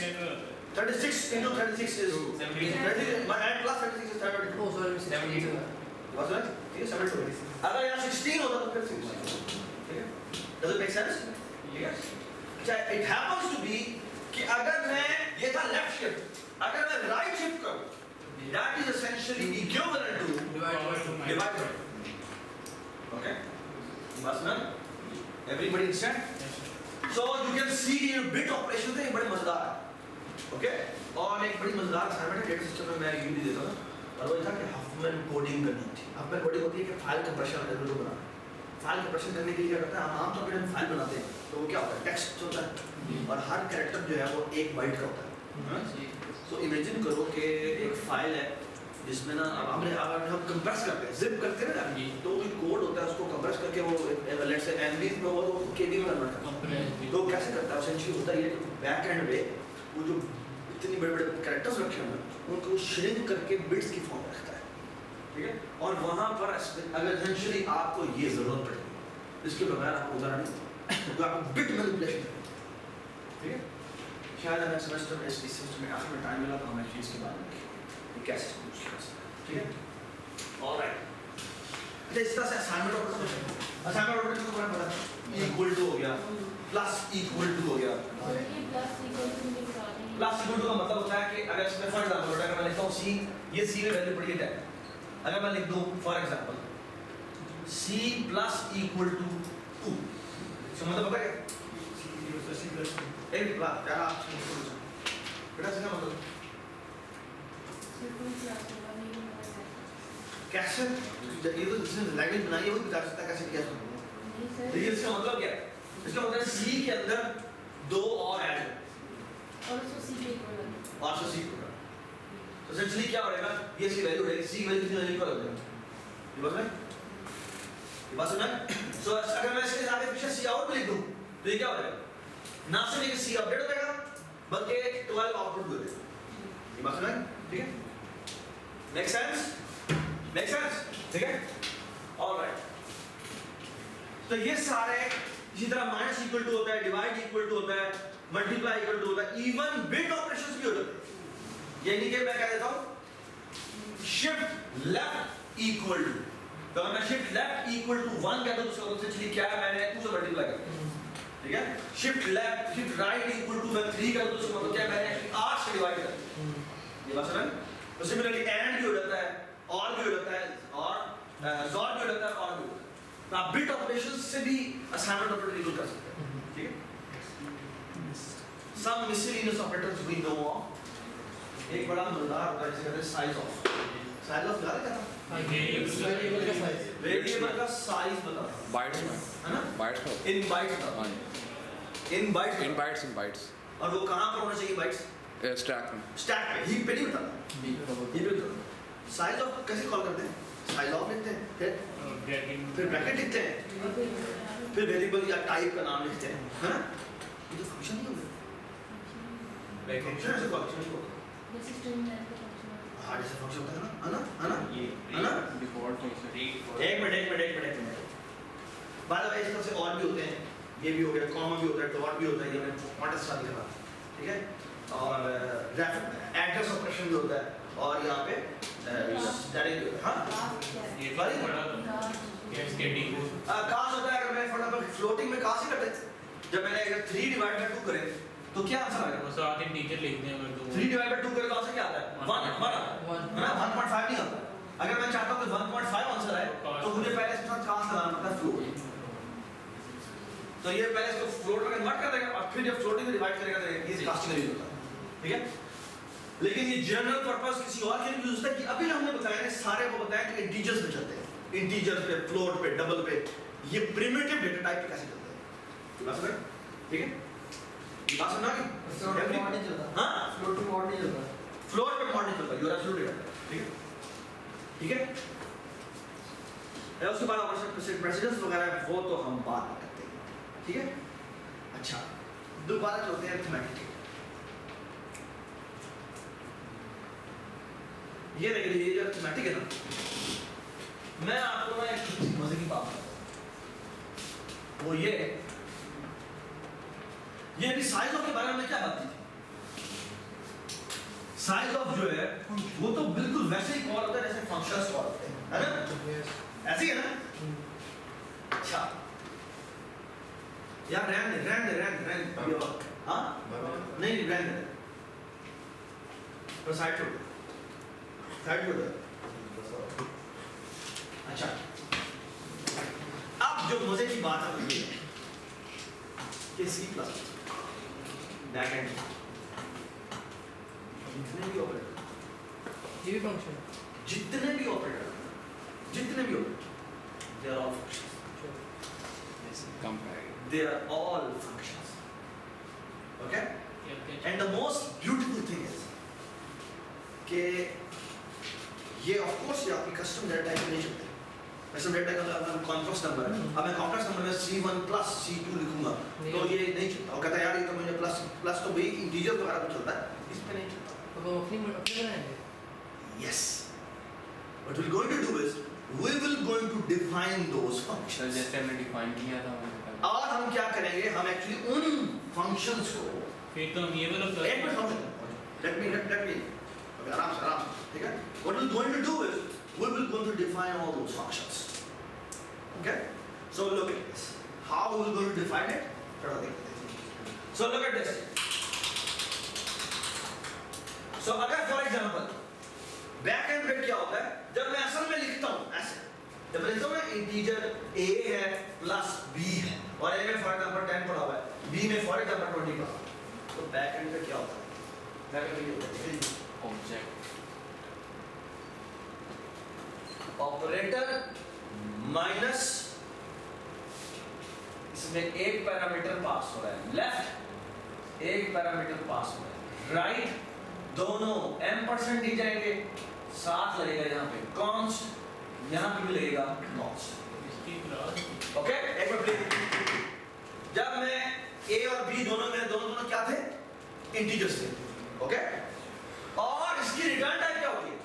36 into 36 is 30 and plus 36 is 32. Oh sorry 72 Was it? ठीक है 72. अगर यहाँ 16 होता तो फिर 16. ठीक है? Does it make sense? Yes. अच्छा, it happens to be कि अगर मैं ये था left shift, अगर मैं right shift करूँ, that is essentially equivalent to divide by. Okay? बस ना? Everybody understand? So you can see ये bit operation थे, ये बड़े मजेदार है. ओके, और एक बड़ी मजेदार असाइनमेंट है डेटा सिस्टम में मैं ये भी देता हूँ, और वो था कि हफमैन कोडिंग करनी थी। हफमैन कोडिंग होती है कि फाइल कंप्रेशन एल्गोरिथम बनाना। फाइल कंप्रेशन करने के लिए क्या करता है, हम आमतौर पर जब फाइल बनाते हैं तो वो क्या होता है, टेक्स्ट होता है और हर कैरेक्टर जो है वो 1 बाइट का होता है। तो इमेजिन करो कि एक फाइल है जिसमें ना अब अगर हम कंप्रेस करते हैं, जिप करते हैं ना, तो कोई कोड होता है उसको कंप्रेस करके वो लेट्स से एमबी में वो तो केबी में कन्वर्ट करता है। तो कैसे करता है, एसेंशियली होता है ये बैक एंड पे वो जो इतनी बड़े-बड़े कैरेक्टर्स रखे हुए हैं उनको श्रिंक करके बिट्स की फॉर्म रखता है। ठीक है, और वहां पर अगर एसेंशियली आपको ये जरूरत पड़ेगी, इसके बगैर आपको गुजारा नहीं, तो आपको बिट मैनिपुलेशन करनी है। ठीक है, शायद अगर सेमेस्टर में इस सिस्टम में आखिर में टाइम मिला तो हम इस चीज के बारे में ये कैसे पूछ सकते हैं। ठीक है, ऑलराइट। अच्छा इस तरह से असाइनमेंट ऑपरेटर को पता इक्वल टू हो गया प्लस इक्वल टू हो गया। और ये प्लस इक्वल टू मुझे बता देंगे। प्लस इक्वल टू का मतलब होता है कि अगर इसमें फॉर एग्जांपल अगर मैं लिखता हूँ सी, ये सी में वैल्यू पड़ी है 10, अगर मैं लिख दूँ for example C plus equal to 2, इसका मतलब पता है क्या? एक प्लस क्या बेटा इसका मतलब सिर्फ प्लस होगा नहीं होगा कैसे? ये तो जिसने लैंग्वेज बनाई है वो बता सकता है कैसे किया इसको। नहीं सर। देखिए इसका मतलब क्या है? इसका मतलब है सी के अंदर 2 और ऐड और उसको सी के इक्वल है। और सी होगा तो एसेंशियली क्या होगा? ये सी वैल्यू रहेगी, सी वैल्यू कितनी वैल्यू पर हो जाएगा ये बात सुना? सो अगर मैं इसके आगे पीछे सी आउट भी लिख दूं तो ये क्या हो जाएगा? ना सिर्फ एक सी अपडेट हो जाएगा बल्कि 12 आउटपुट भी हो जाएगा। ये बात सुना? ठीक है? Make sense? Make sense? ठीक है? ऑलराइट। तो ये सारे इसी तरह माइनस इक्वल टू होता है, डिवाइड इक्वल टू होता है, मल्टीप्लाई इक्वल टू होता है, इवन बिट ऑपरेशंस भी होते हैं। यानी कि मैं कह देता हूं शिफ्ट लेफ्ट इक्वल टू, तो अगर मैं शिफ्ट लेफ्ट इक्वल टू 1 कहता हूं तो उसका मतलब एक्चुअली क्या है? मैंने 2 से मल्टीप्लाई कर, ठीक है? Shift left shift right equal to मैं 3 कहता हूं तो उसका मतलब क्या है? मैंने एक्चुअली 8 से डिवाइड कर। ये बात समझ? तो सिमिलरली एंड भी हो जाता है, और भी हो जाता है, और सॉल्व भी हो जाता है, और भी हो जाता है। तो आप बिट ऑपरेशंस से भी असाइनमेंट ऑपरेटर यूज कर सकते हैं, ठीक है? Some miscellaneous operators we know of. एक बड़ा मजेदार होता है जिसे कहते हैं साइज ऑफ। साइज ऑफ क्या है? वेरिएबल का साइज, वेरिएबल का साइज बता, बाइट्स में, है ना? बाइट्स में, इन बाइट्स हाँ बता, इन बाइट्स, इन बाइट्स, इन बाइट्स, और वो कहाँ पर होना चाहिए बाइट्स? स्टैक में, स्टैक पे, हीप पे नहीं बताता। हीप पे बताता। साइज ऑफ कैसे कॉल करते हैं? साइज ऑफ लिखते हैं, फिर ब्रैकेट लिखते हैं, फिर वेरिएबल या टाइप का नाम लिखते हैं, है ना? ये तो फंक्शन नहीं होगा। फंक्शन से कॉल नहीं होगा। जैसे स्ट्रिंग लेंथ का फंक्शन। हाँ जैसे फंक्शन होता है ना, है ना? ये है ना? डिफॉल्ट फंक्शन एक मिनट। बाय द वे इस तरह से और भी होते हैं, ये भी हो गया, कॉमा भी होता है, डॉट भी होता है, ये मैंने कॉन्टेक्स्ट का दिखा, ठीक है? और एड्रेस ऑपरेशन भी होता है, और यहाँ पे डायरेक्ट, हाँ ये सॉरी बड़ा कैस्केडिंग काश होता है। अगर मैं फटाफट फ्लोटिंग में काश ही करते, जब मैंने अगर 3 डिवाइड बाय 2 करें तो क्या आंसर आएगा? वो साथ ही टीचर लिख दें अगर तो 3 डिवाइड बाय 2 करें तो आंसर क्या आता है? 1 है ना? 1.5 नहीं आता। अगर मैं चाहता हूं कि 1.5 आंसर आए तो मुझे पहले इसके साथ काश लगाना पड़ता है फ्लोट। तो ये पहले इसको फ्लोट में कन्वर्ट कर देगा और फिर जब फ्लोटिंग में डिवाइड करेगा तो ये कास्टिंग यूज होता है, ठीक है? लेकिन ये जनरल पर्पस किसी और के लिए यूज होता है कि अभी हमने बताया है, सारे को बताया कि इंटीजर्स में चलते हैं, इंटीजर्स पे, फ्लोट पे, डबल पे, ये प्रिमिटिव डेटा टाइप पे कैसे चलते हैं। ये बात समझ? ठीक है? ये बात समझ आ गई? फ्लोट पे मॉड नहीं चलता। हाँ? फ्लोट पे मॉड नहीं चलता। फ्लोट पे मॉड नहीं चलता, यू आर एब्सोल्युटली राइट, ठीक है? ठीक है? उसके बाद ऑपरेशन प्रेसिडेंस वगैरह वो तो हम बात में करते हैं, ठीक है? अच्छा, दोबारा चलते हैं अरिथमेटिक। ये देखिए, ये जो अरिथमेटिक है ना, मैं आपको ना एक मजे की बात बताऊं, वो ये अभी साइज ऑफ के बारे में क्या बात की थी? साइज ऑफ जो है वो तो बिल्कुल वैसे ही कॉल होता है जैसे फंक्शंस कॉल होते हैं, है ना? ऐसे ही है ना? अच्छा यार रहने हाँ नहीं रहने तो साइड छोड़ अच्छा, अब जो मजे की बात है वो ये है कि C+ बैकएंड जितने भी ऑपरेटर, ये भी फंक्शन जितने भी operator they are all functions. They are all functions. Okay? And the most beautiful thing is कि ये of course ये आपकी custom data type नहीं चलते। custom data type का complex number है। अब मैं complex number में C1 plus C2 लिखूंगा तो ये नहीं चलता। और कहता है यार ये तो मुझे plus तो भाई integer वगैरह पे चलता है, इस पे नहीं चलता। तो वो अपनी बनाएंगे। Yes. What we're going to do is we will going to define those functions. जैसे हमने डिफाइन किया था और हम क्या करेंगे, हम एक्चुअली उन functions को फिर तो हम ये वाला एक मिनट समझो, let me अभी आराम से ठीक है? What we're going to do is we will going to define all those functions. Okay? So look at this. How we will going to define it? थोड़ा देखते हैं. So look at this. So अगर for example बैक एंड पे क्या होता है, जब मैं असल में लिखता हूँ ऐसे, जब लिखता हूँ मैं इंटीजर a है प्लस b है और a में फॉर एग्जांपल 10 पड़ा हुआ है, b में फॉर एग्जांपल 20 पड़ा हुआ है, तो बैक एंड पे क्या होता है? बैक एंड पे ये होता है ऑब्जेक्ट ऑपरेटर माइनस, इसमें एक पैरामीटर पास हो रहा है लेफ्ट, एक पैरामीटर पास हो रहा है राइट, दोनों m% दी जाएंगे, साथ लगेगा यहाँ पे कॉन्स्ट, यहाँ पे भी लगेगा कॉन्स्ट. इसकी क्लास ओके, एक बार प्लीज. जब मैं a और b दोनों में दोनों क्या थे? इंटीजर्स थे. ओके, और इसकी रिटर्न टाइप क्या होती है?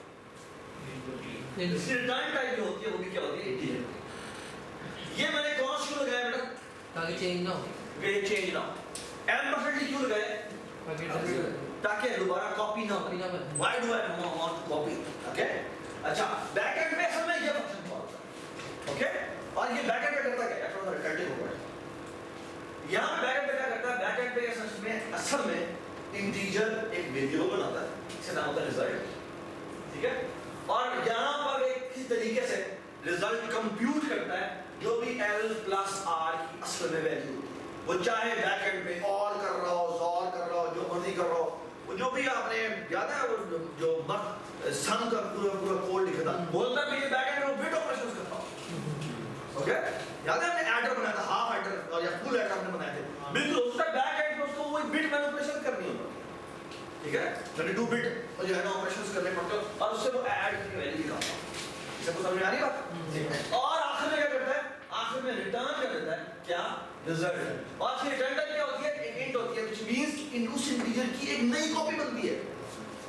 इसकी रिटर्न टाइप जो होती है वो भी क्या होती है? इंटीजर. ये मैंने कॉन्स्ट क्यों लगाया बेटा? ताकि चेंज ना हो, ये चेंज ना हो. m% क्यों लगाया? ताकि दोबारा कॉपी ना हो. Why do I want to copy? Okay? अच्छा, बैकएंड पे असल में ये फंक्शन कॉल होता है. ओके? और ये बैकएंड पे करता क्या है? थोड़ा रिकर्टिव होगा. यहाँ पे बैकएंड पे क्या करता है? बैकएंड पे असल में इंटीजर एक वेरिएबल बनाता है, इसका नाम होता है रिजल्ट. ठीक है? और यहाँ पर एक किस तरीके से रिजल्ट कंप्यूट करता है जो भी l प्लस r की असल में वैल्यू, वो चाहे बैकएंड पे और कर रहा हो, और कर रहा हो, जो मर्जी कर रहा हो, वो जो भी आपने याद है वो जो सम का पूरा कोड लिखा था, बोलता भी ये बैकएंड में बिट ऑपरेशंस करता हूं. ओके, याद है हमने एडर बनाया था, हाफ एडर और या फुल एडर हमने बनाए थे. बिल्कुल उसका बैकएंड में उसको वो बिट मैनिपुलेशन करनी होती है. ठीक है, 32 बिट और जो है ना ऑपरेशंस करने पड़ते हैं और उससे वो ऐड की वैल्यू निकालता है. इसको समझ में आ रही बात? और आखिर में क्या करता है? आखिर में रिटर्न कर देता है क्या? रिजल्ट. और इसकी रिटर्न टाइप क्या होती है? एक इंट होती है, व्हिच मींस इन उस इंटीजर की एक नई कॉपी बनती है.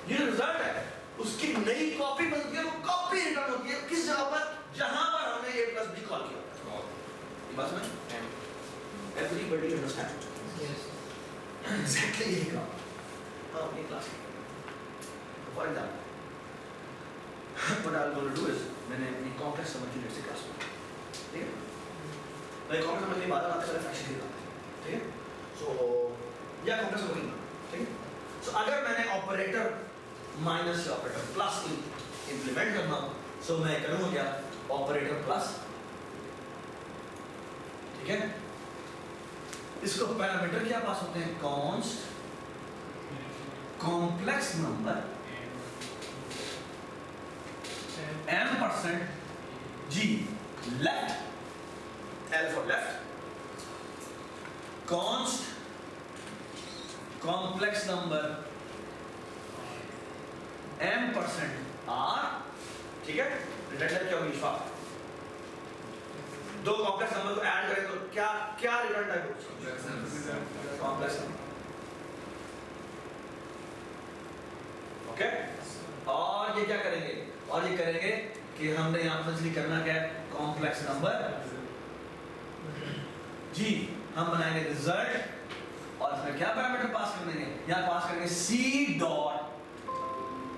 ये रिजल्ट है, उसकी नई कॉपी बनती है, वो कॉपी रिटर्न होती है किस जगह पर? जहां पर हमने a प्लस b कॉल किया. ये बात समझ? Everybody understand? एग्जैक्टली यही काम. हां, ये class for example what I'm going to do is मैंने अपनी कॉम्प्लेक्स समझ की जैसे क्लास में, ठीक है, मैं कॉम्प्लेक्स समझने के बाद बात करें फ्रैक्शन की बात, ठीक है. सो या कॉम्प्लेक्स समझेंगे, ठीक है. सो अगर मैंने ऑपरेटर माइनस से ऑपरेटर प्लस इंप्लीमेंट करना हो, सो मैं करूँगा क्या? Operator plus. ठीक है, इसको पैरामीटर क्या पास होते हैं? Const, complex number m% g left, l for left, const complex number m% r. ठीक है, रिटर्न क्या होगी? फाक. दो कॉम्प्लेक्स नंबर को ऐड करें तो क्या क्या रिटर्न टाइप होगा? Complex number. ओके, और ये क्या करेंगे? और ये करेंगे कि हमने यहाँ पर करना क्या है? कॉम्प्लेक्स नंबर जी. हम बनाएंगे रिजल्ट और इसमें क्या पैरामीटर पास कर देंगे? यहाँ पास करेंगे c डॉट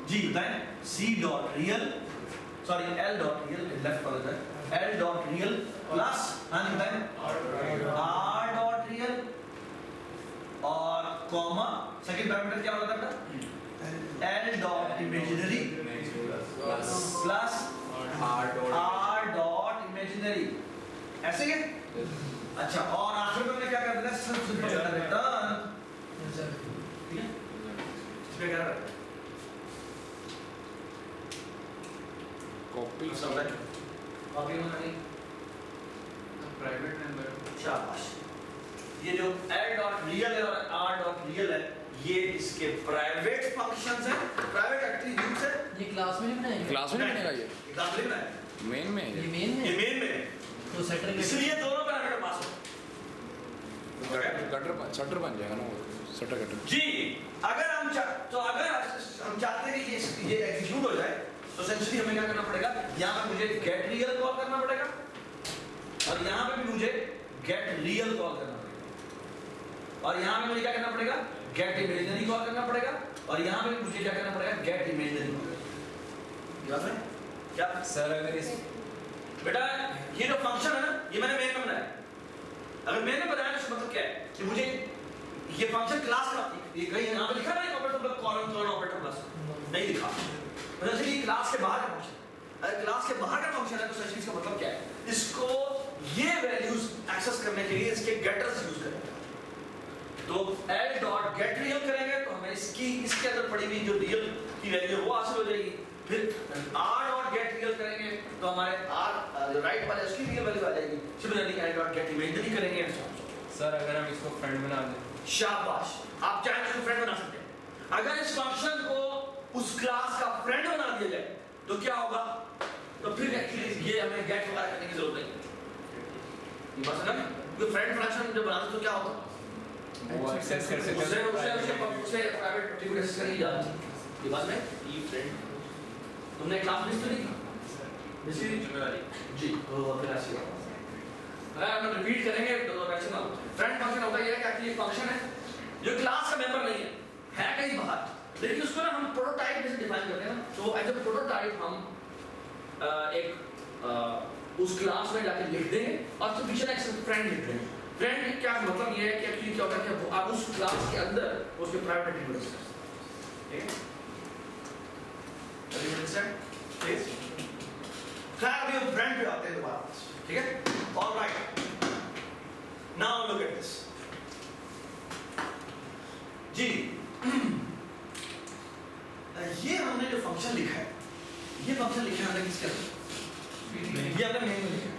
जी, बताएं c dot real, sorry l dot real left पर होता है, l डॉट रियल प्लस हाँ बताएं r डॉट रियल और कॉमा सेकंड पैरामीटर क्या होता है? l dot imaginary plus r dot imaginary. ऐसे ही. अच्छा, और आखिर में मैंने क्या कर दिया? Simple return. ठीक है, इसमें क्या करना है? कॉपी सब है कॉपी बनानी. Private number. शाबाश. ये जो l डॉट रियल है और r डॉट रियल है, ये इसके प्राइवेट फंक्शंस हैं, प्राइवेट एट्रीब्यूट्स हैं. ये क्लास में नहीं बनाएंगे? क्लास में बनेगा ये एग्जांपल लिखना है. मेन में ये है. मेन ये है मेन में, तो सेटर इसलिए दोनों पैरामीटर पास हो. गटर शटर बन जाएगा ना वो, शटर गटर जी. अगर हम चाहते हैं कि ये एग्जीक्यूट हो जाए, तो एसेंशियली हमें क्या करना पड़ेगा? यहाँ पे मुझे गेट रियल कॉल करना पड़ेगा और यहाँ पे भी मुझे गेट रियल कॉल करना पड़ेगा और यहाँ पे मुझे क्या करना पड़ेगा? गेट इमेजिनरी कॉल करना पड़ेगा और यहाँ पे मुझे क्या करना पड़ेगा? Get imaginary. याद है क्या सर? अगर इस बेटा ये जो फंक्शन है ना, ये मैंने मेन में बनाया। अगर मैंने बनाया तो मतलब क्या है कि मुझे ये फंक्शन क्लास का, ये कहीं यहाँ पे लिखा है operator plus colon colon operator plus, नहीं लिखा। मतलब ये क्लास के बाहर का फंक्शन, अगर क्लास के बाहर का फंक्शन है तो सच इसका मतलब क्या है, इसको ये वैल्यूज एक्सेस करने के लिए इसके गेटर्स यूज करेंगे। तो एल डॉट गेट रियल करेंगे तो हमें इसके अंदर पड़ी हुई जो रियल की वैल्यू है वो हासिल हो जाएगी। फिर आर डॉट गेट रियल करेंगे तो हमारे आर जो राइट वाले उसकी रियल वैल्यू आ जाएगी। Similarly L dot gate imaginary करेंगे। सर अगर हम इसको फ्रेंड बना दें, शाबाश, आप चाहे तो फ्रेंड बना सकते हैं। अगर इस फंक्शन को उस क्लास का फ्रेंड बना दिया जाए तो क्या होगा, तो फिर एक्चुअली ये हमें गेट वगैरह करने की जरूरत नहीं। ये बात समझ में? क्योंकि फ्रेंड फंक्शन जब बनाते तो क्या होता, वो एक्सेस कर सकते उसे हैं। प्राइवेट एट्रीब्यूट एक्सेस करनी जाती। ये बात में ई फ्रेंड तुमने क्लास लिस्ट तो नहीं की इसकी जिम्मेदारी जी, तो फिर ऐसे होगा। हम रिपीट करेंगे तो वैसे ना फ्रेंड फंक्शन होता है कि एक्चुअली फंक्शन है जो क्लास का मेंबर नहीं है कहीं बाहर, लेकिन उसको ना हम प्रोटोटाइप जैसे डिफाइन करते हैं ना, तो एज अ प्रोटोटाइप हम उस क्लास में जाके लिख देंगे और तो पीछे एक फ्रेंड लिख देंगे। फ्रेंड का क्या मतलब ये है कि एक्चुअली क्या होता है कि आप उस क्लास के अंदर उसके प्राइवेट एट्रिब्यूट्स ठीक है, खैर अभी हम फ्रेंड पे आते हैं दोबारा, ठीक है। Alright, now look at this जी। ये हमने जो फंक्शन लिखा है, ये फंक्शन लिखा है हमने किसके अंदर, ये हमने मेन में लिखा है।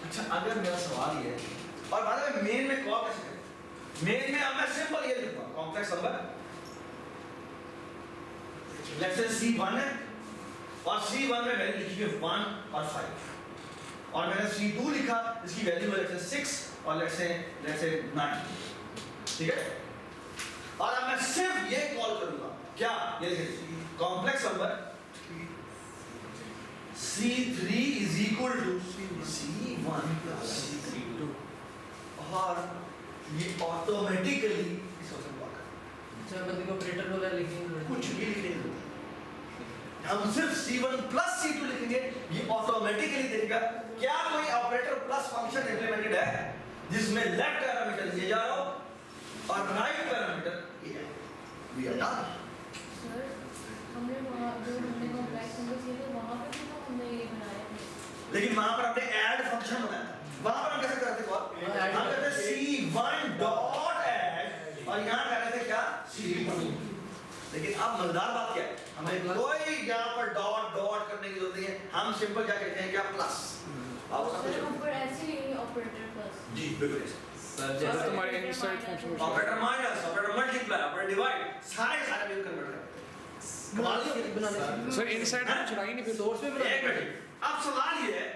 अच्छा, अगर मेरा सवाल ये है, और बाद में मेन में कॉल कैसे करें, मेन में अब मैं सिंपल ये लिखूंगा complex number, let's say C1 है और C1 में वैल्यू लिखी है 1 और 5, और मैंने C2 लिखा, इसकी वैल्यू है लेट्स से 6 और लेट्स से 9, ठीक है। और अब मैं सिर्फ ये कॉल करूंगा, क्या ये देखिए complex number C3 is equal to C1 plus C2, और ये ऑटोमेटिकली इस ऑप्शन को अच्छा मतलब ऑपरेटर वगैरह लिखेंगे कुछ भी लिखेंगे, हम सिर्फ C1 प्लस C2 लिखेंगे, ये ऑटोमेटिकली देखेगा क्या कोई ऑपरेटर प्लस फंक्शन इंप्लीमेंटेड है जिसमें लेफ्ट पैरामीटर ये जा रहा हो और राइट पैरामीटर ये है। We are done. सर हमने वहाँ जो हमने कॉम्प्लेक्स नंबर किए थे वहाँ पे भी तो हमने ये बनाया था, लेकिन वहां पर हमने ऐड फंक्शन बनाया था, वहां पर हम कैसे करते थे, हम कहते C1 डॉट ऐड और यहां कर रहे थे क्या C1। लेकिन अब मजेदार बात क्या है, हमें कोई यहाँ पर डॉट डॉट करने की जरूरत नहीं है, हम सिंपल क्या कहते हैं क्या प्लस। अब सर हम पर ऐसे लिखेंगे ऑपरेटर प्लस। जी बिल्कुल ऐसे। सर जैसे जैसे तुम्हारे inside function operator minus, operator multiply, operator divide, सारे में कन्वर्ट करते हैं। कमाल नहीं है। सर इनसाइड में चढ़ा ही नहीं फिर सोर्स में एक मिनट, अब सवाल ये है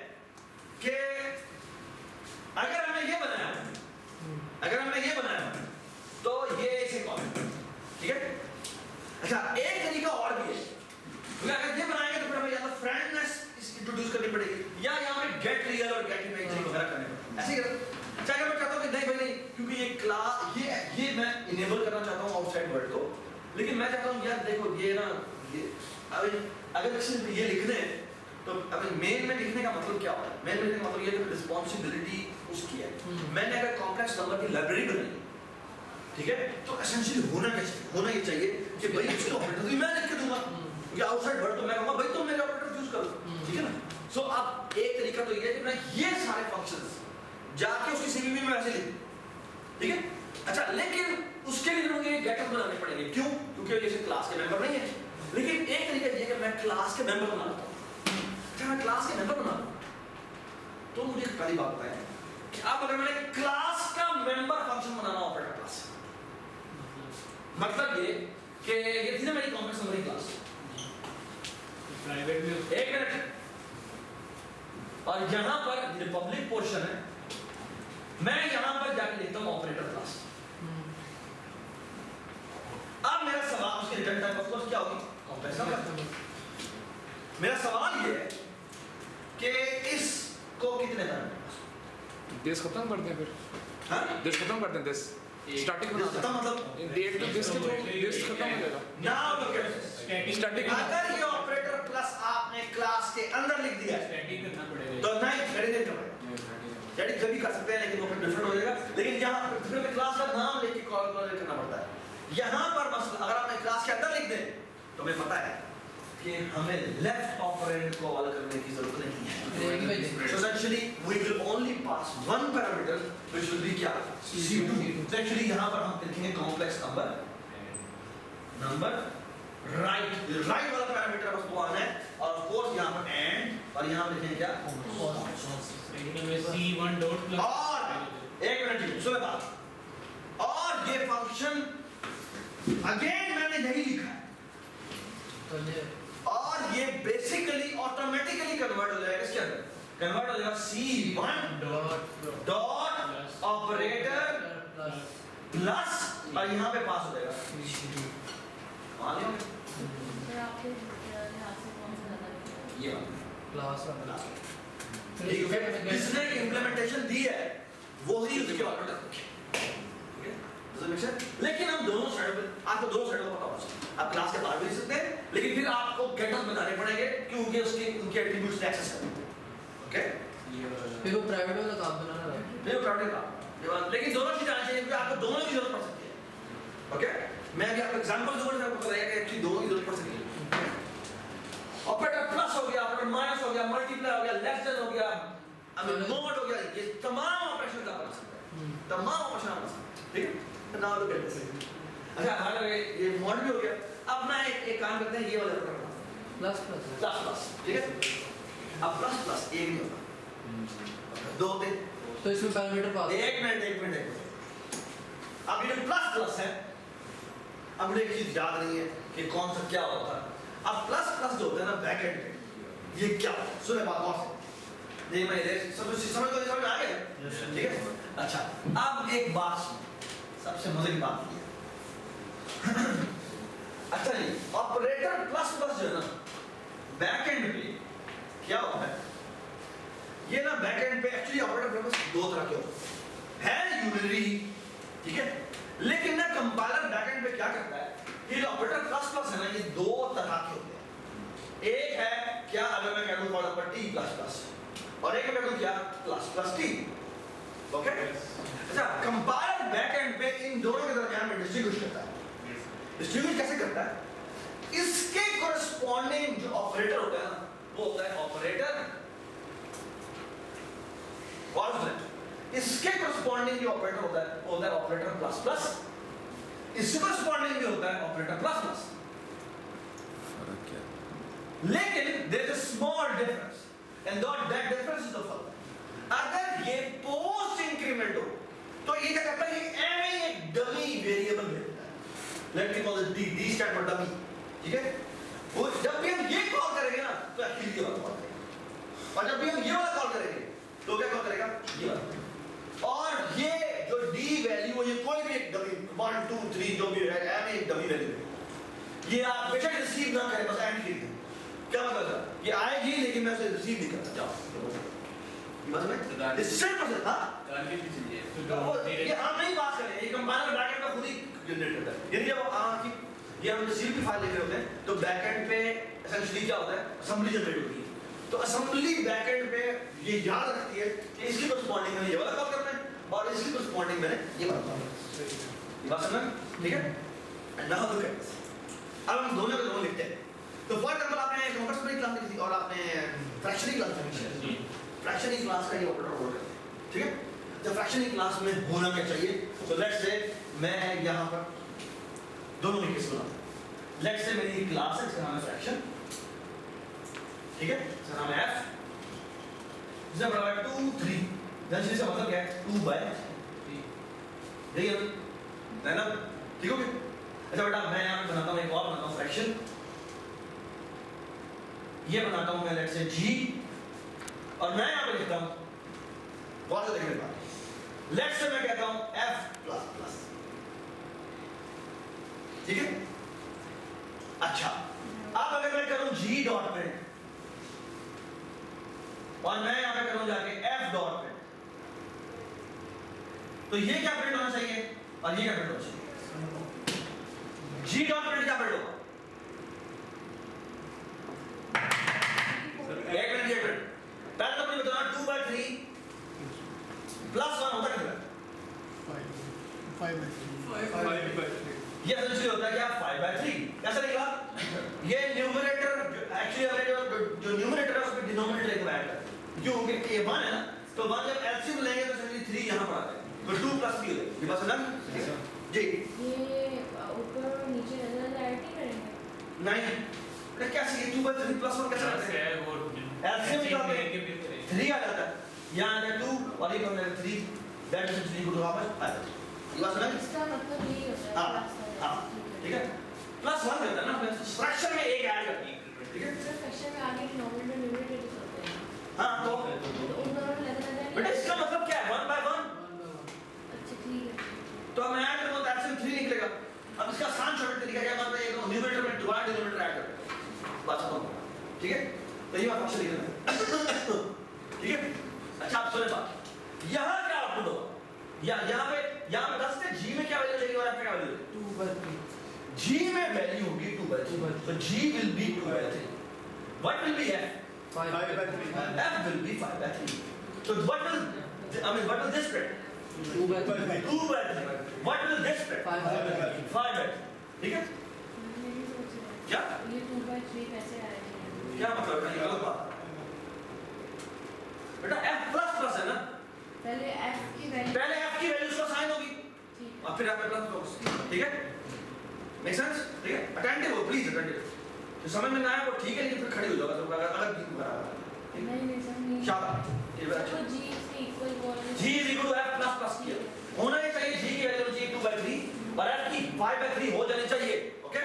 कि अगर हमने ये बनाया, अगर हमने ये बनाया तो ये इसे कॉल, ठीक है। अच्छा, एक तरीका और भी है, क्योंकि अगर ये बनाएंगे तो फिर हमें या तो फ्रेंडनेस इंट्रोड्यूस करनी पड़ेगी या यहाँ पे गेट रियल और गेट इमेजिनरी वगैरह करने पड़ेंगे, ऐसे ही करते। अच्छा, अगर मैं चाहता हूँ कि नहीं भाई नहीं, क्योंकि ये क्लास ये मैं इनेबल करना चाहता हूँ आउटसाइड वर्ल्ड को, लेकिन मैं चाहता हूँ यार देखो ये ना ये अगर सिर्फ ये लिख दें तो अभी मेन में लिखने का मतलब क्या होता है, मेन में लिखने का मतलब ये है कि रिस्पांसिबिलिटी उसकी है। मैंने अगर कॉम्प्लेक्स नंबर की लाइब्रेरी बनाई, ठीक है, तो एसेंशियली होना ये चाहिए कि भाई इसके ऑपरेटर मैं लिख के दूंगा, क्योंकि आउटसाइड वर्ल्ड तो मैं कहूँगा भाई तुम मेरे ऑपरेटर यूज करो, ठीक है ना। सो अब एक तरीका तो ये है कि मैं ये सारे फंक्शंस जाके उसकी सीवीवी में वैसे लिख, ठीक है। अच्छा, लेकिन उसके लिए मुझे गेटअप बनाने पड़ेंगे, क्यों, क्योंकि ये क्लास के मेंबर नहीं है। लेकिन एक तरीका ये है कि मैं क्लास के मेंबर बना लेता हूँ। अच्छा, मैं क्लास के मेंबर बना तो मुझे पहली बात बताएं कि अब अगर मैंने क्लास का मेंबर फंक्शन बनाना ऑपरेटर क्लास, मतलब ये कि ये थी ना मेरी कॉम्प्लेक्स नंबर क्लास, प्राइवेट में एक मिनट, और यहां पर ये पब्लिक पोर्शन है, मैं यहां पर जाके लिखता हूं ऑपरेटर क्लास। अब मेरा सवाल उसकी रिटर्न टाइप ऑफ कोर्स क्या होगी, कॉम्प्लेक्स नंबर। मेरा सवाल ये है कि इसको कितने बार दिस खत्म कर दें फिर, हां दिस खत्म कर दें, दिस स्टार्टिंग बना इसका दें, मतलब एक तो दिस के थ्रू दिस खत्म हो जाएगा, नाउ लुक एट स्टैटिक अगर ये ऑपरेटर प्लस आपने क्लास के अंदर लिख दिया है स्टैटिक करना पड़ेगा तो नहीं स्टैटिक नहीं करना, स्टैटिक कभी कर सकते हैं लेकिन वो फिर डिफरेंट हो जाएगा। लेकिन यहाँ फिर में क्लास का नाम लेके कॉल करना पड़ता है। यहाँ पर बस अगर आपने क्लास के अंदर लिख दें तो हमें पता है कि हमें लेफ्ट ऑपरेंड को कॉल करने की जरूरत नहीं है। So essentially we will only pass one parameter which will be क्या C2। So actually यहाँ पर हम लिखेंगे कॉम्प्लेक्स नंबर राइट वाला पैरामीटर बस वो आना है और ऑफ कोर्स यहाँ पर एंड और यहाँ लिखेंगे क्या C1 डॉट प्लस और एक मिनट जी सुनो बात और ये फंक्शन अगेन मैंने यही लिखा है और ये बेसिकली ऑटोमेटिकली कन्वर्ट हो जाएगा इसके अंदर कन्वर्ट हो जाएगा C1 डॉट ऑपरेटर प्लस और यहाँ पे पास हो जाएगा मान लो फिर आपके यहाँ से कौन सा ज़्यादा ये क्लास वाला जिसने इंप्लीमेंटेशन दी है वही उसके ऑपरेटर लेकिन हम दोनों साइड पे आपको दोनों साइड का पता होना चाहिए। आप क्लास के बाहर भी लिख सकते हैं लेकिन फिर आपको गेटअप बताने पड़ेंगे क्योंकि उसके उनके एट्रीब्यूट्स एक्सेस करने ओके फिर वो प्राइवेट वाला काम बनाना है। फिर प्राइवेट का लेकिन दोनों चीजें आनी चाहिए क्योंकि आपको दोनों की जरूरत पड़ सकती है। ओके मैं अभी आपको एग्जांपल दूंगा आपको पता है कि एक्चुअली दोनों की जरूरत पड़ सकती है। ऑपरेटर प्लस हो गया ऑपरेटर माइनस हो गया मल्टीप्लाई हो गया लेस देन हो गया नॉट हो गया ये तमाम ऑपरेशन का कर सकते हैं तमाम ऑपरेशन कर सकते हैं ठीक है नाउ लुक एट दिस। अच्छा हमारा ये मॉड भी हो गया। अब मैं एक काम करते हैं ये वाला operator plus plus plus plus ठीक है। अब प्लस प्लस एक नहीं होगा दो तीन तो इसमें पैरामीटर पास एक मिनट अब ये प्लस प्लस है। अब मुझे एक चीज याद नहीं है कि कौन सा क्या होता है। अब प्लस प्लस जो होता है ना बैक एंड पे ये क्या होता है सुने बात और से नहीं मैं समझ में आ गया ठीक है। अच्छा अब एक बात सबसे मजे की बात ये अच्छा जी ऑपरेटर प्लस प्लस जो है ना बैक एंड पे क्या होता है ये ना बैक एंड पे एक्चुअली ऑपरेटर प्लस दो तरह के होते हैं यूनिटरी ठीक है। लेकिन ना कंपाइलर बैक एंड पे क्या करता है ये ऑपरेटर प्लस प्लस है ना ये दो तरह के होते हैं। एक है क्या अगर मैं कह दूं for example t plus plus और एक मैं कह दूं क्या प्लस प्लस t ओके। अच्छा कंपाइलर बैक एंड पे इन दोनों के दरमियान में डिस्ट्रीब्यूट करता है। डिस्ट्रीब्यूट कैसे करता है इसके कोरिस्पोंडिंग जो ऑपरेटर होता है ना वो होता है ऑपरेटर इसके कोरिस्पोंडिंग जो ऑपरेटर होता है वो होता है ऑपरेटर प्लस प्लस इसके कोरिस्पोंडिंग जो होता है ऑपरेटर प्लस प्लस। लेकिन there is a small difference and that difference is the following अगर ये पोस्ट इंक्रीमेंट हो तो ये क्या करता है ये एवरी एक डमी वेरिएबल भेजता है let me call it D stand for dummy ठीक है। वो जब भी हम ये कॉल करेंगे ना तो एक्चुअली ये वाला कॉल करेगा और जब भी हम ये वाला कॉल करेंगे तो क्या कॉल करेगा ये वाला और ये जो डी वैल्यू ये कोई भी एक डमी 1 2 3 जो भी है एम एक डमी वैल्यू ये आप बेशक रिसीव ना करें बस एंड कीजिए क्या मतलब है ये आएगी लेकिन मैं उसे रिसीव नहीं करता जाओ बस मैं दिस सिंपल है हां टारगेट भी चाहिए ये हम नहीं बात कर रहे हैं ये कंपाइलर बैकएंड में खुद ही जनरेट करता है। यदि जब कि ये हम रिसीव की फाइल लिख रहे होते हैं तो बैकएंड पे एसेंशियली क्या होता है असेंबली जनरेट होती है तो असेंबली बैकएंड पे ये याद रखती है कि इसकी कोरिस्पोंडिंग में ये वाला कॉल करना है और इसकी कोरिस्पोंडिंग में ये वाला कॉल करना है। ये बात समझ ठीक है। And now look at this अब हम दोनों के दोनों लिखते हैं तो फॉर एग्जांपल आपने कंप्यूटर क्लास लिखी थी और आपने फ्रैक्शनल क्लास लिखी थी फ्रैक्शनल क्लास का ये ऑपरेटर वर्क करता है ठीक है। तो फ्रैक्शनल क्लास में होना क्या चाहिए तो लेट्स से मैं यहां पर दोनों में किस बना लेट्स से मेरी क्लास है इसका नाम है फ्रैक्शन ठीक है इसका नाम है f जिसका बराबर 2 3 देन इसका मतलब क्या है 2 बाय 3 ठीक है ना ठीक हो गया। अच्छा बेटा मैं यहां पे बनाता हूं एक और बनाता हूं फ्रैक्शन ये बनाता हूं मैं लेट्स से g और मैं यहां पे लिखता हूं बहुत देखने के बाद लेट्स से मैं कहता हूं f प्लस प्लस ठीक है। अच्छा अब अगर मैं करूं g डॉट प्रिंट और मैं यहां पे करूं जाके f डॉट प्रिंट तो ये क्या प्रिंट होना चाहिए और ये क्या प्रिंट होना चाहिए g डॉट प्रिंट क्या प्रिंट होगा ये एसेंशियली होता है क्या 5/3 कैसा निकला ये न्यूमरेटर एक्चुअली हमने जो न्यूमरेटर है उसमें डिनोमिनेटर एक ऐड कर क्यों क्योंकि ये 1 है ना तो 1 जब एलसीएम लेंगे तो एसेंशियली 3 यहां पर आता है तो 2 + 3 हो जाएगा ये बात समझ जी ये ऊपर और नीचे नजर ऐड नहीं करेंगे नहीं अरे कैसे ये 2/3 + 1 कैसे जहाँ आता से है है वो एलसीएम निकालते हैं लेके फिर करेंगे 3 आ जाता है यहां आ 2 और ये हमने 3 that is equal to how much 5 ये बात समझ इसका मतलब यही होता है हाँ, plus का। हाँ, ठीक है +1 देता है ना फ्रैक्शन में एक ऐड करती है ठीक है सर फ्रैक्शन में आगे डिनोमिनेटर न्यूमरेटर होते हैं हां तो तो उन दोनों में लगना चाहिए बेटा इसका मतलब क्या है 1/1 अच्छा ठीक है तो हम ऐड करेंगे तो एलसीएम 3 निकलेगा अब इसका आसान छोटा तरीका क्या मतलब ये न्यूमरेटर में डिवाइड डिनोमिनेटर ऐड कर बस खत्म ठीक है तो ये बात आपसे लिखना है ठीक है अच्छा आप सुने बात यहां क्या आउटपुट होगा यहां पे 10 से g में क्या वैल्यू देगी और f में क्या वैल्यू देगी 2/3 g में वैल्यू होगी 2/3 so g will be 2/3 what will be f 5/3 f will be 5/3 so what will this spread 2/3 2/3 what will this spread 5/3 5/3 ठीक है मैं भी सोच रहा हूँ क्या ये 2/3 कैसे आएगा क्या मतलब है ये गलत बात बेटा f प्लस है ना पहले f की वैल्यू पहले f की वैल्यू उसका साइन होगी ठीक और फिर f प्लस ठीक है मेक सेंस ठीक है अटेंटिव हो प्लीज अटेंटिव जो समझ में ना आया वो ठीक है लेकिन फिर खड़ी हो जाओ अगर ठीक बराबर है नहीं नहीं सर नहीं शाबाश ये बात तो g इसके equal g is equal to f plus किया होना ही चाहिए g की वैल्यू चाहिए 2/3 और f की 5/3 हो जानी चाहिए okay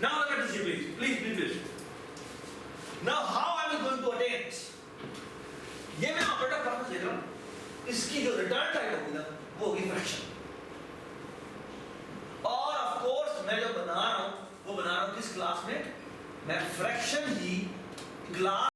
now look at this please now how am I going to attain this ये मैं ऑपरेटर परफॉर्मेंस देख रहा हूं इसकी जो रिटर्न टाइम होगी ना वो होगी फ्रैक्शन और ऑफ कोर्स मैं जो बना रहा हूं वो बना रहा हूं किस क्लास में मैं फ्रैक्शन ही क्लास